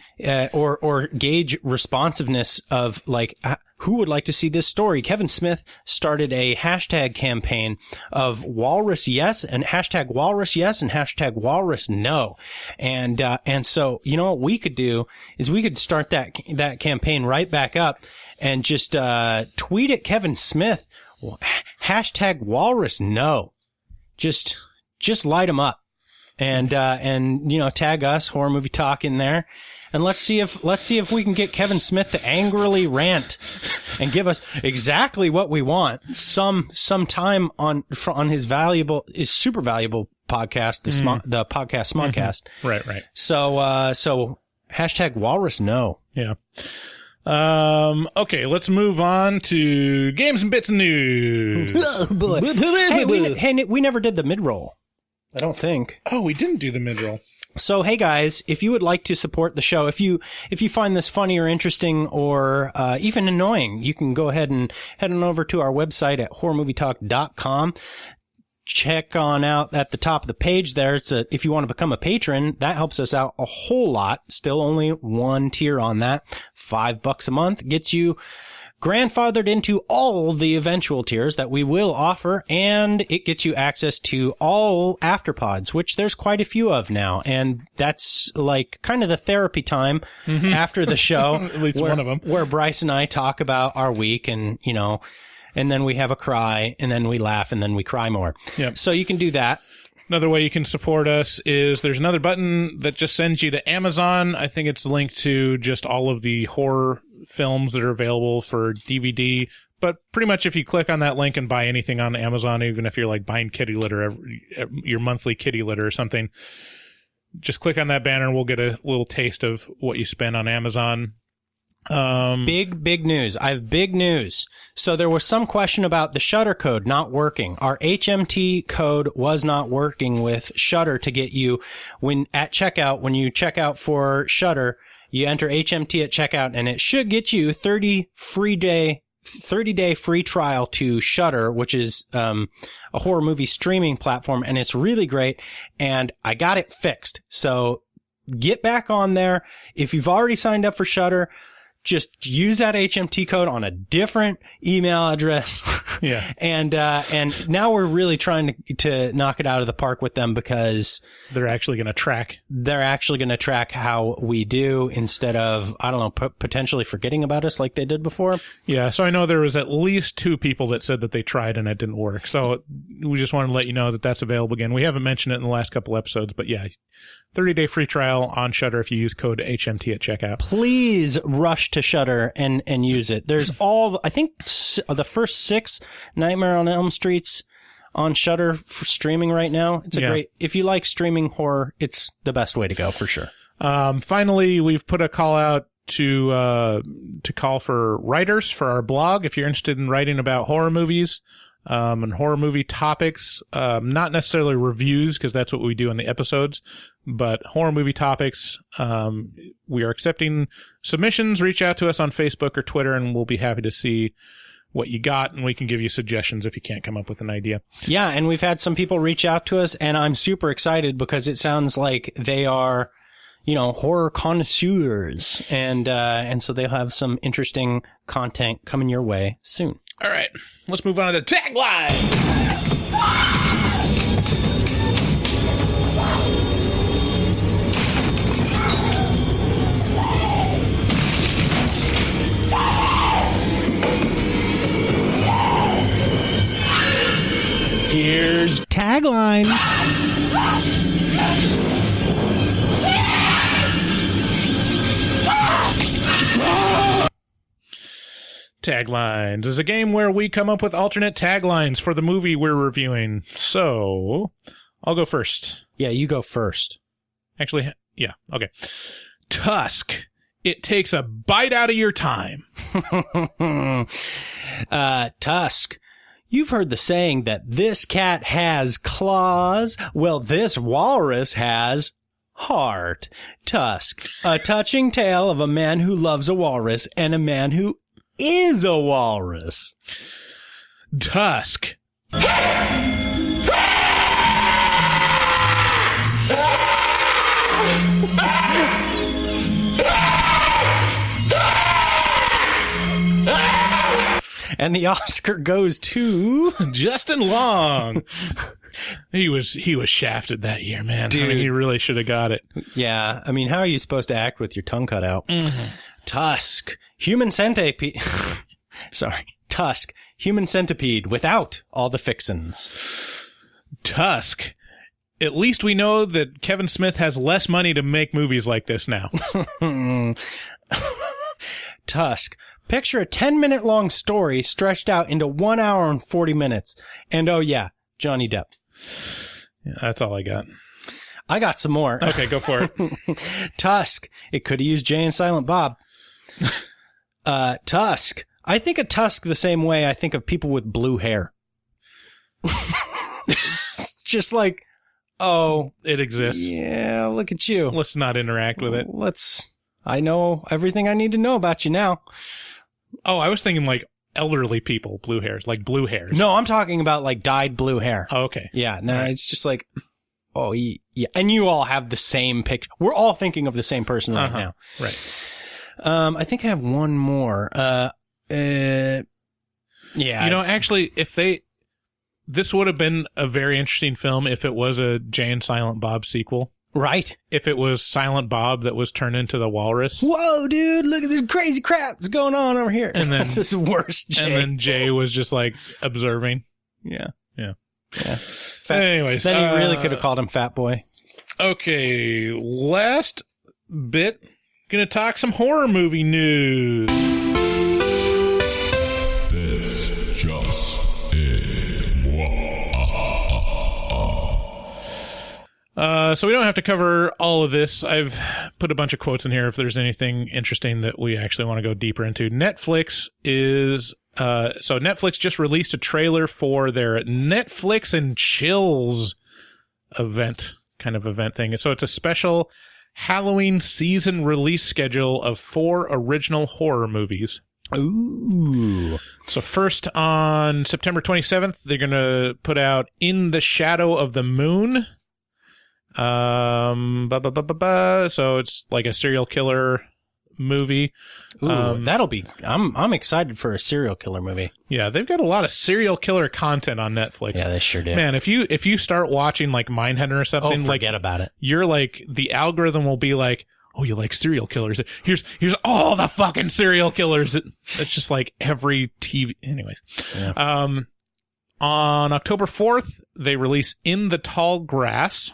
or gauge responsiveness of like who would like to see this story, Kevin Smith started a hashtag campaign of walrus yes and hashtag walrus yes and hashtag walrus no. And so, you know what we could do is we could start that campaign right back up and just tweet at Kevin Smith, hashtag walrus no. Just light them up. And you know, tag us, Horror Movie Talk, in there, and let's see if we can get Kevin Smith to angrily rant and give us exactly what we want some time on his super valuable podcast, the podcast Smodcast. Right. So hashtag walrus no. Yeah. Okay, let's move on to games and bits and news. Oh boy. Hey, we never did the mid-roll. I don't think. Oh, we didn't do the mid-roll. So, hey guys, if you would like to support the show, if you find this funny or interesting or even annoying, you can go ahead and head on over to our website at horrormovietalk.com. Check on out at the top of the page there. If you want to become a patron, that helps us out a whole lot. Still only one tier on that. $5 a month gets you grandfathered into all the eventual tiers that we will offer, and it gets you access to all afterpods, which there's quite a few of now, and that's like kind of the therapy time after the show. At least one of them. Where Bryce and I talk about our week, and you know, and then we have a cry, and then we laugh, and then we cry more. Yep. So you can do that. Another way you can support us is there's another button that just sends you to Amazon. I think it's linked to just all of the horror films that are available for DVD. But pretty much if you click on that link and buy anything on Amazon, even if you're like buying kitty litter, your monthly kitty litter or something, just click on that banner and we'll get a little taste of what you spend on Amazon. Big news. I have big news. So there was some question about the Shudder code not working. Our HMT code was not working with Shudder to get you when you check out for Shudder, you enter HMT at checkout and it should get you 30-day free trial to Shudder, which is a horror movie streaming platform, and it's really great, and I got it fixed. So get back on there. If you've already signed up for Shudder, just use that HMT code on a different email address. Yeah. And now we're really trying to knock it out of the park with them because they're actually going to track how we do instead of, I don't know, potentially forgetting about us like they did before. Yeah. So I know there was at least 2 people that said that they tried and it didn't work. So we just wanted to let you know that that's available again. We haven't mentioned it in the last couple episodes, but yeah, 30-day free trial on Shudder if you use code HMT at checkout. Please rush to Shudder and use it. There's I think the first 6 Nightmare on Elm Streets on Shudder for streaming right now. It's great, if you like streaming horror, it's the best way to go for sure. Finally, we've put a call out to call for writers for our blog. If you're interested in writing about horror movies, and horror movie topics, not necessarily reviews, because that's what we do in the episodes, but horror movie topics. We are accepting submissions. Reach out to us on Facebook or Twitter, and we'll be happy to see what you got, and we can give you suggestions if you can't come up with an idea. Yeah, and we've had some people reach out to us, and I'm super excited because it sounds like they are, you know, horror connoisseurs, and so they'll have some interesting content coming your way soon. All right, let's move on to the Taglines. Here's Taglines. Taglines is a game where we come up with alternate taglines for the movie we're reviewing. So, I'll go first. Yeah, you go first. Actually, yeah, okay. Tusk. It takes a bite out of your time. Tusk. You've heard the saying that this cat has claws. Well, this walrus has heart. Tusk. A touching tale of a man who loves a walrus and a man who is a walrus. Tusk. And the Oscar goes to Justin Long. He was shafted that year, man. Dude. I mean, he really should have got it. Yeah, I mean, how are you supposed to act with your tongue cut out? Mm-hmm. Tusk, human centipede. Sorry, Tusk, human centipede without all the fixins. Tusk. At least we know that Kevin Smith has less money to make movies like this now. Tusk. Picture a 10-minute long story stretched out into 1 hour and 40 minutes. And oh yeah, Johnny Depp. Yeah, that's all I got. I got some more. Okay, go for it. Tusk. It could have used Jay and Silent Bob. Tusk. I think of Tusk the same way I think of people with blue hair. It's just like, oh. It exists. Yeah, look at you. Let's not interact with it. I know everything I need to know about you now. Oh, I was thinking like elderly people, blue hairs, like blue hairs. No, I'm talking about like dyed blue hair. Oh, okay. Yeah, no, Right. It's just like, oh, yeah. And you all have the same picture. We're all thinking of the same person right now. Right. I think I have one more. Yeah. You know, actually, this would have been a very interesting film if it was a Jay and Silent Bob sequel. Right. If it was Silent Bob that was turned into the walrus. Whoa, dude, look at this crazy crap that's going on over here. And then, that's just worse, Jay. And then Jay was just like observing. Yeah. Anyways. Then he really could have called him Fat Boy. Okay, last bit. Gonna talk some horror movie news. This just So we don't have to cover all of this. I've put a bunch of quotes in here if there's anything interesting that we actually want to go deeper into. Netflix just released a trailer for their Netflix and Chills event thing. So it's a special Halloween season release schedule of 4 original horror movies. Ooh. So first on September 27th, they're going to put out In the Shadow of the Moon. So it's like a serial killer movie. Ooh, that'll be. I'm excited for a serial killer movie. Yeah, they've got a lot of serial killer content on Netflix. Yeah, they sure do. Man, if you start watching like Mindhunter or something, forget about it. You're like, the algorithm will be like, oh, you like serial killers? Here's all the fucking serial killers. It's just like every TV. Anyways, yeah. On October 4th, they release In the Tall Grass,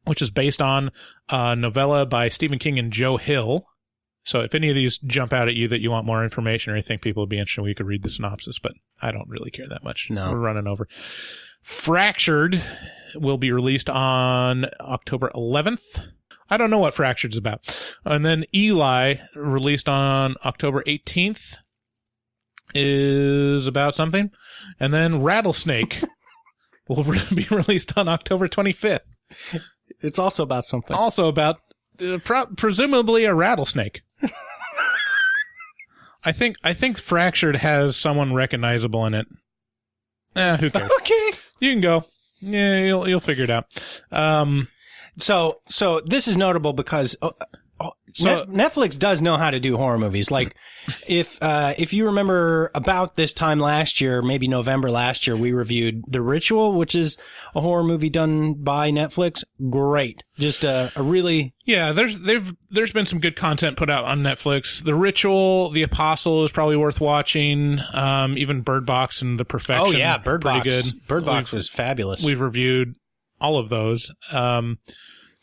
which is based on a novella by Stephen King and Joe Hill. So if any of these jump out at you that you want more information or you think people would be interested, we could read the synopsis, but I don't really care that much. No. We're running over. Fractured will be released on October 11th. I don't know what Fractured's about. And then Eli, released on October 18th, is about something. And then Rattlesnake will be released on October 25th. It's also about something. Also about presumably a rattlesnake. I think Fractured has someone recognizable in it. Who cares? Okay, you can go. Yeah, you'll figure it out. So this is notable because Netflix does know how to do horror movies. Like, if you remember about this time last year, maybe November last year, we reviewed The Ritual, which is a horror movie done by Netflix. Great. Just a really... Yeah, there's been some good content put out on Netflix. The Ritual, The Apostle is probably worth watching. Even Bird Box and The Perfection. Oh yeah, Bird Box. Good. Bird Box was fabulous. We've reviewed all of those.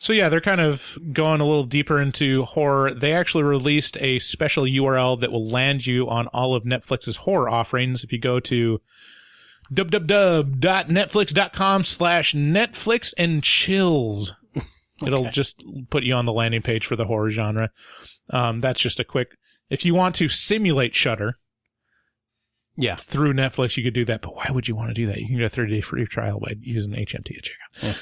So yeah, they're kind of going a little deeper into horror. They actually released a special URL that will land you on all of Netflix's horror offerings. If you go to www.netflix.com/NetflixandChills, it'll just put you on the landing page for the horror genre. That's just a quick, if you want to simulate Shudder, yeah, through Netflix, you could do that, but why would you want to do that? You can get a 30-day free trial by using HMT at checkout. Yeah.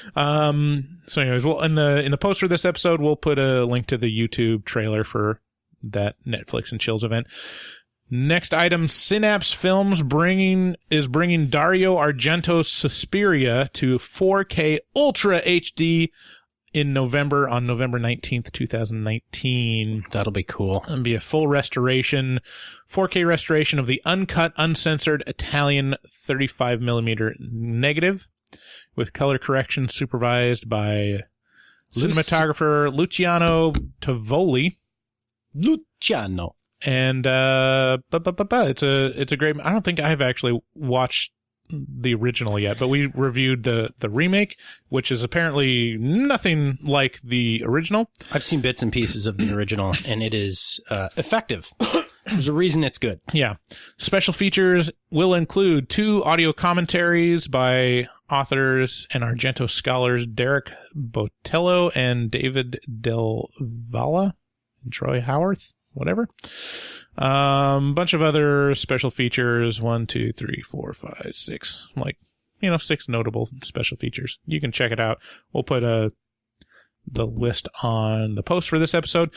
So anyways, well, in the post for this episode, we'll put a link to the YouTube trailer for that Netflix and Chills event. Next item, Synapse Films is bringing Dario Argento's Suspiria to 4K Ultra HD on November 19th, 2019. That'll be cool. It'll be a full restoration, 4K restoration of the uncut, uncensored Italian 35mm negative with color correction supervised by cinematographer Luciano Tovoli. Luciano. And it's a great. I don't think I've actually watched the original yet, but we reviewed the remake, which is apparently nothing like the original. I've seen bits and pieces of the original, and it is effective. There's a reason it's good. Yeah. Special features will include 2 audio commentaries by authors and Argento scholars Derek Botello and David Del Valle, Troy Howarth. Whatever. Bunch of other special features. 1, 2, 3, 4, 5, 6. 6 notable special features. You can check it out. We'll put the list on the post for this episode.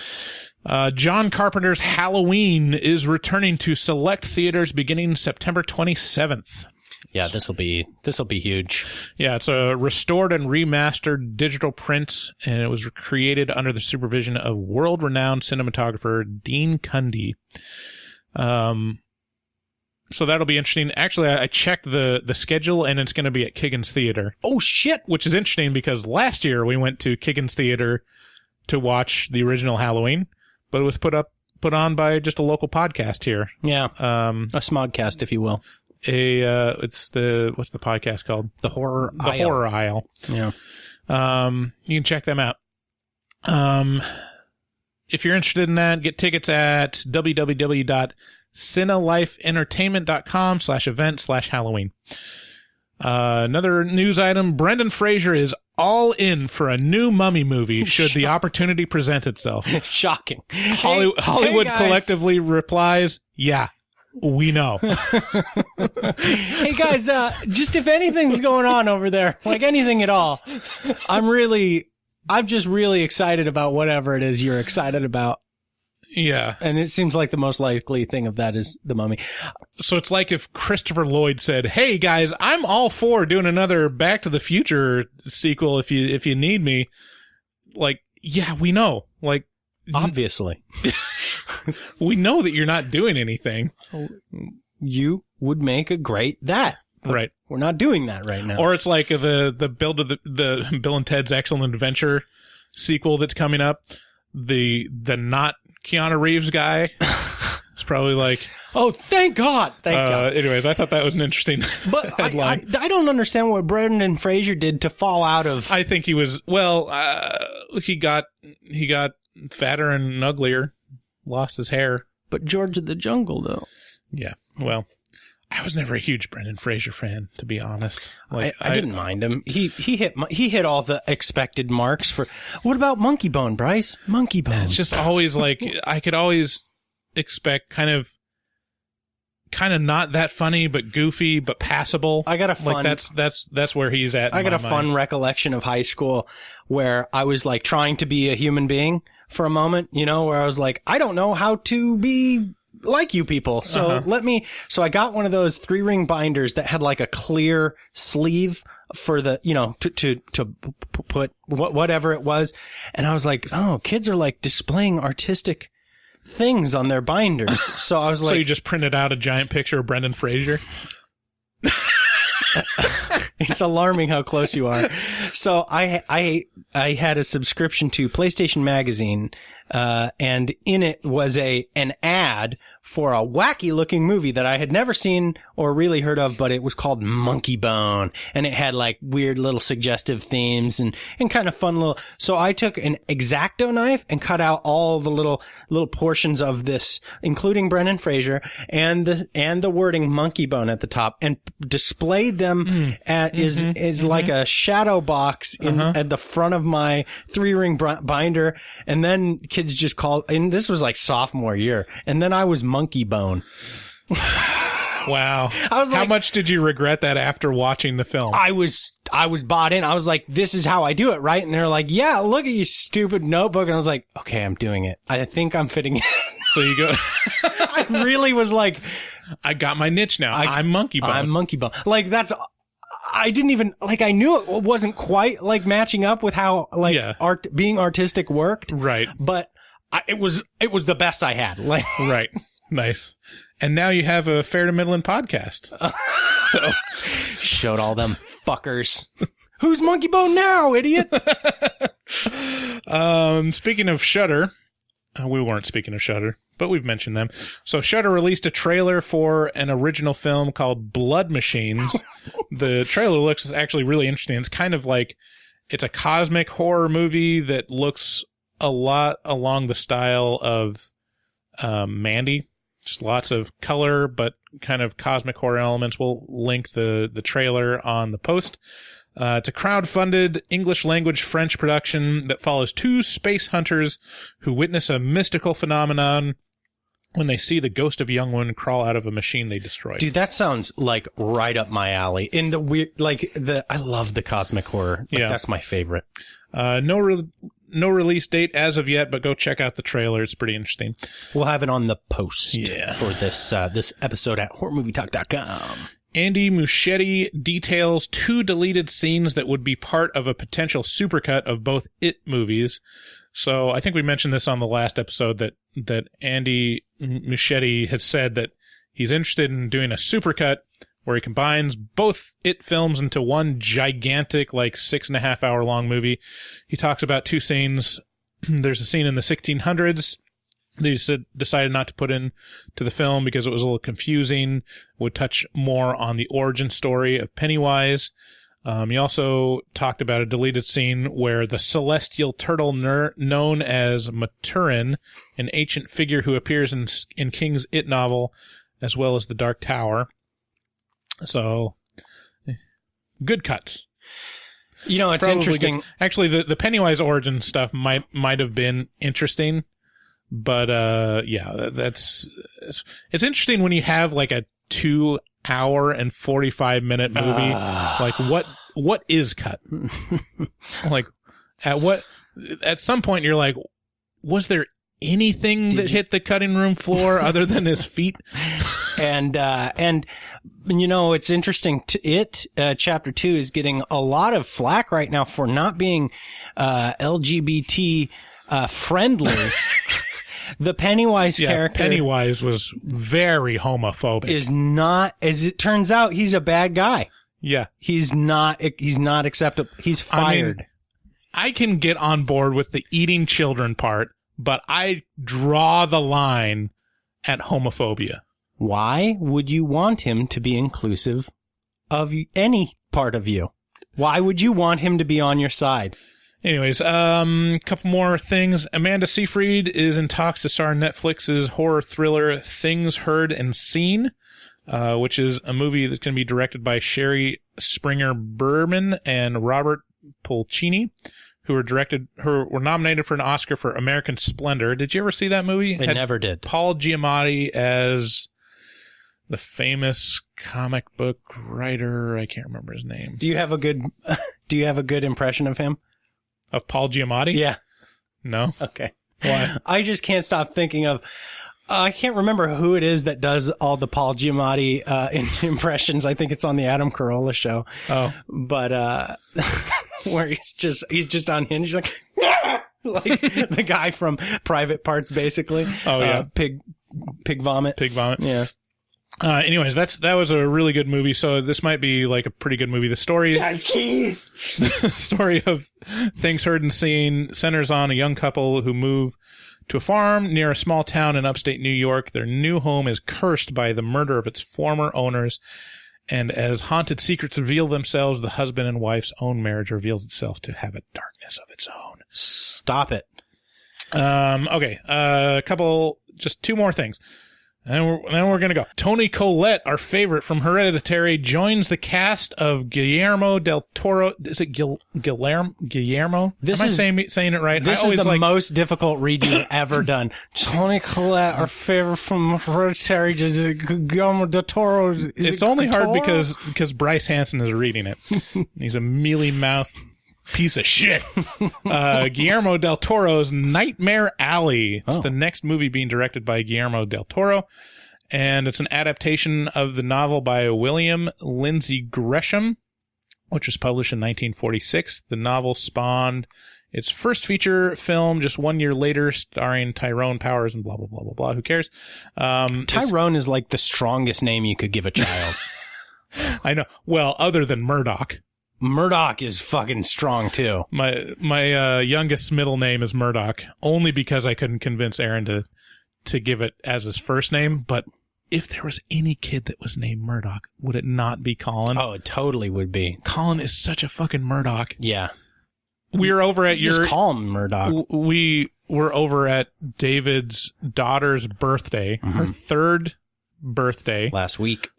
John Carpenter's Halloween is returning to select theaters beginning September 27th. Yeah, this'll be huge. Yeah, it's a restored and remastered digital print, and it was created under the supervision of world-renowned cinematographer Dean Cundy. So that'll be interesting. Actually, I checked the schedule, and it's going to be at Kiggins Theater. Oh, shit! Which is interesting because last year we went to Kiggins Theater to watch the original Halloween, but it was put on by just a local podcast here. Yeah, a smodcast, if you will. What's the podcast called? The Horror Aisle. The Horror Aisle. Yeah. You can check them out. If you're interested in that, get tickets at www.cinelifeentertainment.com/event/Halloween. Another news item, Brendan Fraser is all in for a new Mummy movie should the opportunity present itself. Shocking. Hollywood collectively replies, yeah. We know. Hey guys, just if anything's going on over there, like anything at all, I'm just really excited about whatever it is you're excited about. Yeah. And it seems like the most likely thing of that is the Mummy. So it's like if Christopher Lloyd said, hey guys, I'm all for doing another Back to the Future sequel if you need me. Like, yeah, we know. Like, obviously. We know that you're not doing anything. You would make a great that. Right. We're not doing that right now. Or it's like the build of the Bill and Ted's Excellent Adventure sequel that's coming up. The not Keanu Reeves guy. It's probably like, oh, thank God. Thank God. Anyways, I thought that was an interesting headline. I don't understand what Brendan Fraser did to fall out of. I think he was, he got fatter and uglier. Lost his hair. But George of the Jungle, though. Yeah. Well, I was never a huge Brendan Fraser fan, to be honest. Like, I didn't mind him. He hit all the expected marks for. What about Monkey Bone, Bryce? Monkey Bone. It's just always like I could always expect kind of not that funny, but goofy, but passable. I got a fun. Like that's where he's at. I got a fun recollection of high school where I was like trying to be a human being for a moment, where I was like, I don't know how to be like you people. So so I got one of those 3-ring binders that had like a clear sleeve for the, to put whatever it was. And I was like, oh, kids are like displaying artistic things on their binders. So I was like, so you just printed out a giant picture of Brendan Fraser? It's alarming how close you are. So I had a subscription to PlayStation Magazine, and in it was an ad for a wacky looking movie that I had never seen or really heard of, but it was called Monkey Bone, and it had like weird little suggestive themes and kind of fun little. So I took an X-Acto knife and cut out all the little portions of this, including Brendan Fraser and the wording Monkey Bone at the top, and displayed them is like a shadow box at the front of my 3-ring binder, and then kids just called, and this was like sophomore year, and then I was Monkey Bone. Wow. I was like, how much did you regret that after watching the film? I was bought in. I was like, this is how I do it, right? And they're like, yeah, look at you stupid notebook. And I was like, okay, I'm doing it. I think I'm fitting in. So you go. I really was like, I got my niche now. I'm Monkey Bone. I'm Monkey Bone. Like that's. I didn't even like. I knew it wasn't quite like matching up with how like being artistic worked. Right. But it was the best I had. Like right. Nice. And now you have a Fair to Midland podcast. So showed all them fuckers. Who's Monkey Bone now, idiot? Speaking of Shudder, we weren't speaking of Shudder, but we've mentioned them. So Shudder released a trailer for an original film called Blood Machines. The trailer looks actually really interesting. It's kind of like it's a cosmic horror movie that looks a lot along the style of Mandy. Just lots of color, but kind of cosmic horror elements. We'll link the trailer on the post. It's a crowd-funded English-language French production that follows two space hunters who witness a mystical phenomenon when they see the ghost of a young woman crawl out of a machine they destroyed. Dude, that sounds like right up my alley. In the weird, like I love the cosmic horror. Like, that's my favorite. No release date as of yet, but go check out the trailer. It's pretty interesting. We'll have it on the post for this episode at horrormovietalk.com. Andy Muschietti details 2 deleted scenes that would be part of a potential supercut of both It movies. So I think we mentioned this on the last episode that Andy Muschietti has said that he's interested in doing a supercut where he combines both It films into one gigantic, like 6.5 hour long movie. He talks about 2 scenes. There's a scene in the 1600s that he decided not to put into the film because it was a little confusing, would touch more on the origin story of Pennywise. He also talked about a deleted scene where the celestial turtle known as Maturin, an ancient figure who appears in King's It novel, as well as the Dark Tower. So, good cuts. You know, it's interesting. Good. Actually, the Pennywise origin stuff might have been interesting, but it's interesting when you have like a 2 hour and 45 minute movie. Like what is cut? Like at some point you're like, was there anything that hit the cutting room floor other than his feet? And you know, it's interesting. Chapter 2 is getting a lot of flack right now for not being LGBT friendly. The Pennywise character. Pennywise was very homophobic. Is not, as it turns out, he's a bad guy. Yeah. He's not acceptable. He's fired. I can get on board with the eating children part, but I draw the line at homophobia. Why would you want him to be inclusive of any part of you? Why would you want him to be on your side? Anyways, couple more things. Amanda Seyfried is in talks to star Netflix's horror thriller Things Heard and Seen, which is a movie that's going to be directed by Sherry Springer Berman and Robert Pulcini, who were nominated for an Oscar for American Splendor. Did you ever see that movie? I never did. Paul Giamatti as the famous comic book writer. I can't remember his name. Do you have a good impression of him? Of Paul Giamatti? Yeah. No? Okay. Why? I just can't stop thinking of, I can't remember who it is that does all the Paul Giamatti impressions. I think it's on the Adam Carolla show. Oh. But where he's just on Hinge, like like the guy from Private Parts, basically. Oh, yeah. Pig vomit. Pig vomit. Yeah. Anyways, that was a really good movie, so this might be like a pretty good movie. The story of Things Heard and Seen centers on a young couple who move to a farm near a small town in upstate New York. Their new home is cursed by the murder of its former owners, and as haunted secrets reveal themselves, the husband and wife's own marriage reveals itself to have a darkness of its own. Stop it. Okay, just 2 more things. And then we're going to go. Toni Collette, our favorite from Hereditary, joins the cast of Guillermo del Toro. Is it Guillermo? Am I saying it right? This is the most difficult read you've ever done. Toni Collette, our favorite from Hereditary, Guillermo del Toro. It's only hard because Bryce Hansen is reading it. He's a mealy-mouthed piece of shit. Guillermo del Toro's Nightmare Alley. It's the next movie being directed by Guillermo del Toro. and it's an adaptation of the novel by William Lindsay Gresham, which was published in 1946. The novel spawned its first feature film just 1 year later, starring Tyrone Powers and blah, blah, blah, blah, blah. Who cares? Tyrone is like the strongest name you could give a child. I know. Well, other than Murdoch. Murdoch is fucking strong, too. My youngest middle name is Murdoch, only because I couldn't convince Aaron to give it as his first name. But if there was any kid that was named Murdoch, would it not be Colin? Oh, it totally would be. Colin is such a fucking Murdoch. Yeah. We were over at just call him Murdoch. We were over at David's daughter's birthday, her third birthday. Last week.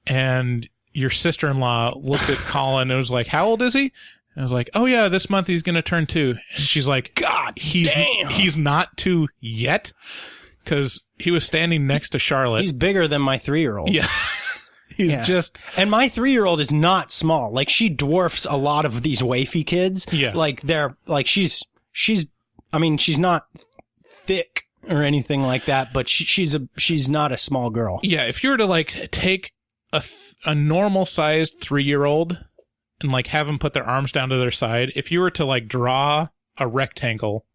And your sister-in-law looked at Colin and was like, how old is he? And I was like, oh yeah, this month he's going to turn 2. And she's like, God, he's not 2 yet? Because he was standing next to Charlotte. He's bigger than my 3-year-old. Yeah. And my 3-year-old is not small. Like, she dwarfs a lot of these wafy kids. Yeah. Like, she's not thick or anything like that, but she's not a small girl. Yeah. If you were to like take a normal sized 3-year-old and like have them put their arms down to their side, if you were to like draw a rectangle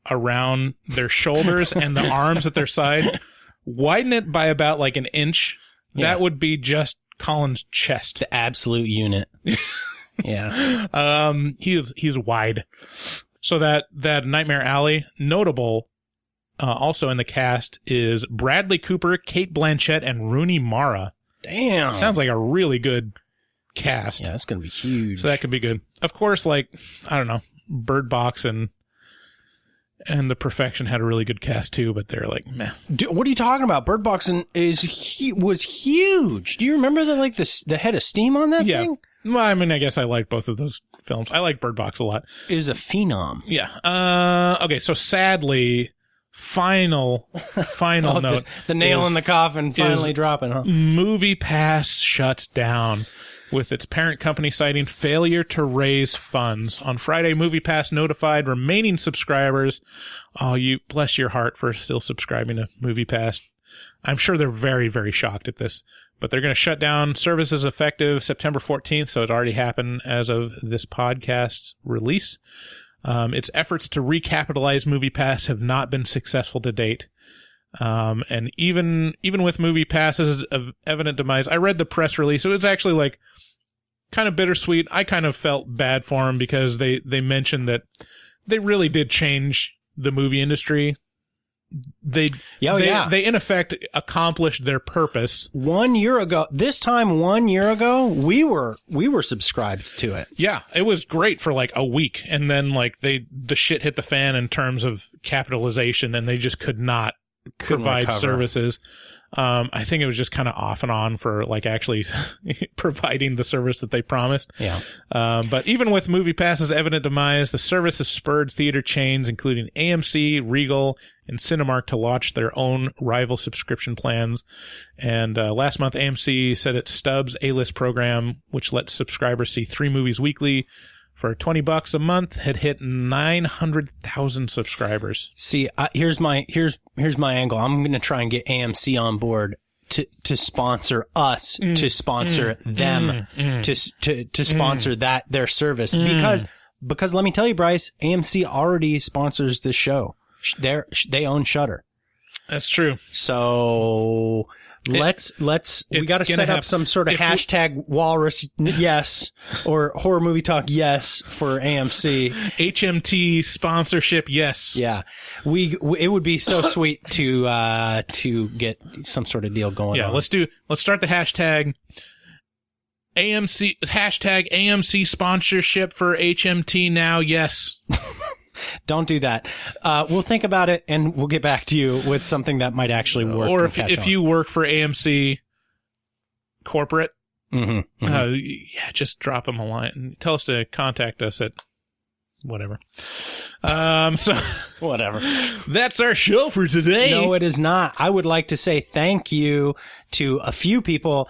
around their shoulders and the arms at their side, widen it by about like an inch, that would be just Colin's chest. The absolute unit. Yeah. He's wide. So that Nightmare Alley, notable, also in the cast is Bradley Cooper, Cate Blanchett, and Rooney Mara. Damn. Sounds like a really good cast. Yeah, that's going to be huge. So that could be good. Of course, like, I don't know, Bird Box and The Perfection had a really good cast too, but they're like, meh. Dude, what are you talking about? Bird Box was huge. Do you remember the head of steam on that thing? Well, I mean, I guess I like both of those films. I like Bird Box a lot. It is a phenom. Yeah. Okay, so sadly, final note. The nail in the coffin finally dropping, huh? MoviePass shuts down, with its parent company citing failure to raise funds. On Friday, MoviePass notified remaining subscribers. Oh, you bless your heart for still subscribing to MoviePass. I'm sure they're very, very shocked at this, but they're going to shut down services effective September 14th, so it already happened as of this podcast's release. Its efforts to recapitalize MoviePass have not been successful to date. And even with MoviePass's evident demise, I read the press release. It was actually like kind of bittersweet. I kind of felt bad for them because they mentioned that they really did change the movie industry. They in effect accomplished their purpose. 1 year ago, we were subscribed to it. Yeah, it was great for like a week, and then like the shit hit the fan in terms of capitalization, and they just couldn't provide services. I think it was just kind of off and on for like actually providing the service that they promised. Yeah. But even with MoviePass's evident demise, the service has spurred theater chains, including AMC, Regal, and Cinemark, to launch their own rival subscription plans. And last month, AMC said its Stubbs A-List program, which lets subscribers see 3 movies weekly for $20 a month, had hit 900,000 subscribers. See, here's my angle. I'm going to try and get AMC on board to sponsor us, to sponsor them, to sponsor their service, because let me tell you, Bryce, AMC already sponsors this show. They own Shudder. That's true. So we got to set up some sort of hashtag Walrus yes or Horror Movie Talk yes for AMC. HMT sponsorship yes. Yeah, it would be so sweet to get some sort of deal going. Yeah, on. let's start the hashtag AMC sponsorship for HMT now yes. Don't do that. We'll think about it, and we'll get back to you with something that might actually work. Or if you work for AMC corporate, just drop them a line and tell us to contact us at Whatever. So whatever. That's our show for today. No, it is not. I would like to say thank you to a few people.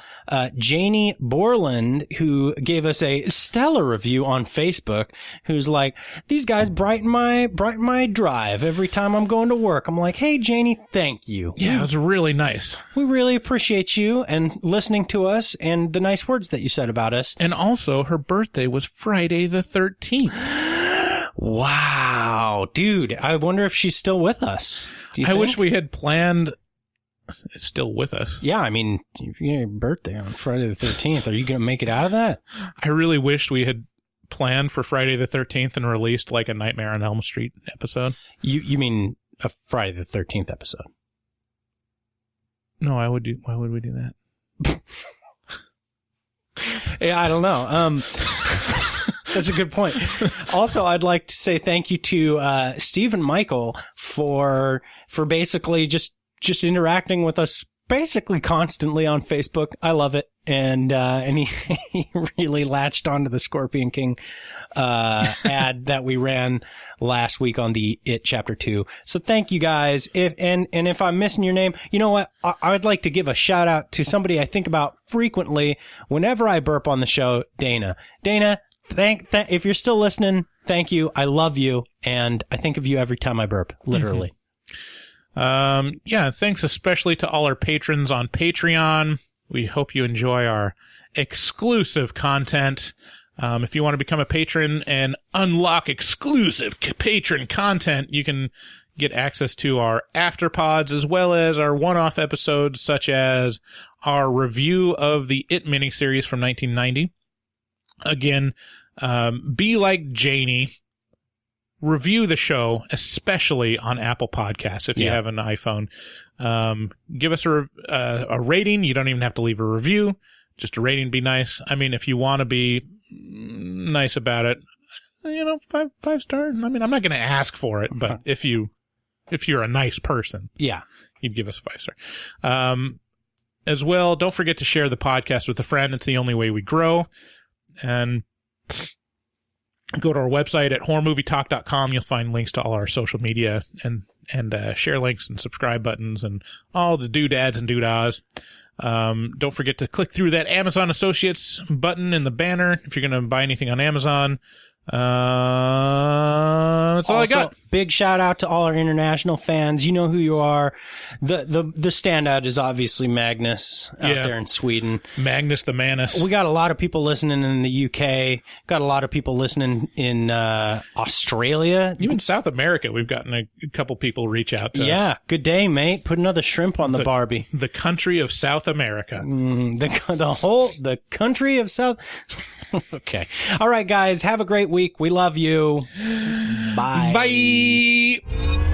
Janie Borland, who gave us a stellar review on Facebook, who's like, these guys brighten my drive every time I'm going to work. I'm like, hey, Janie, thank you. Yeah, it was really nice. We really appreciate you and listening to us and the nice words that you said about us. And also, her birthday was Friday the 13th. Wow, dude, I wonder if she's still with us. I wish we had planned. It's still with us. Yeah, I mean, if you get your birthday on Friday the 13th, are you going to make it out of that? I really wished we had planned for Friday the 13th and released like a Nightmare on Elm Street episode. You mean a Friday the 13th episode? No, why would we do that? Yeah, I don't know. That's a good point. Also, I'd like to say thank you to Steve and Michael for basically just interacting with us basically constantly on Facebook. I love it. And he really latched onto the Scorpion King ad that we ran last week on the It Chapter 2. So thank you guys. If I'm missing your name, you know what? I'd like to give a shout out to somebody I think about frequently whenever I burp on the show, Dana. Dana, if you're still listening, thank you. I love you. And I think of you every time I burp, literally. Mm-hmm. Yeah, thanks especially to all our patrons on Patreon. We hope you enjoy our exclusive content. If you want to become a patron and unlock exclusive patron content, you can get access to our afterpods as well as our one-off episodes, such as our review of the It miniseries from 1990. Again, be like Janie. Review the show, especially on Apple Podcasts if you have an iPhone. Give us a rating. You don't even have to leave a review. Just a rating would be nice. I mean, if you want to be nice about it, you know, five stars. I mean, I'm not going to ask for it, but if you're a nice person, you'd give us a 5-star. As well, don't forget to share the podcast with a friend. It's the only way we grow. And go to our website at horrormovietalk.com. You'll find links to all our social media and share links and subscribe buttons and all the doodads and doodahs. Don't forget to click through that Amazon Associates button in the banner if you're going to buy anything on Amazon. That's all I got. Big shout out to all our international fans. You know who you are. The standout is obviously Magnus out there in Sweden. Magnus the Manus. We got a lot of people listening in the UK. Got a lot of people listening in Australia. Even South America, we've gotten a couple people reach out to us. Yeah, good day, mate. Put another shrimp on the Barbie. The country of South America. The country of South. Okay. All right, guys. Have a great week. We love you. Bye. Bye.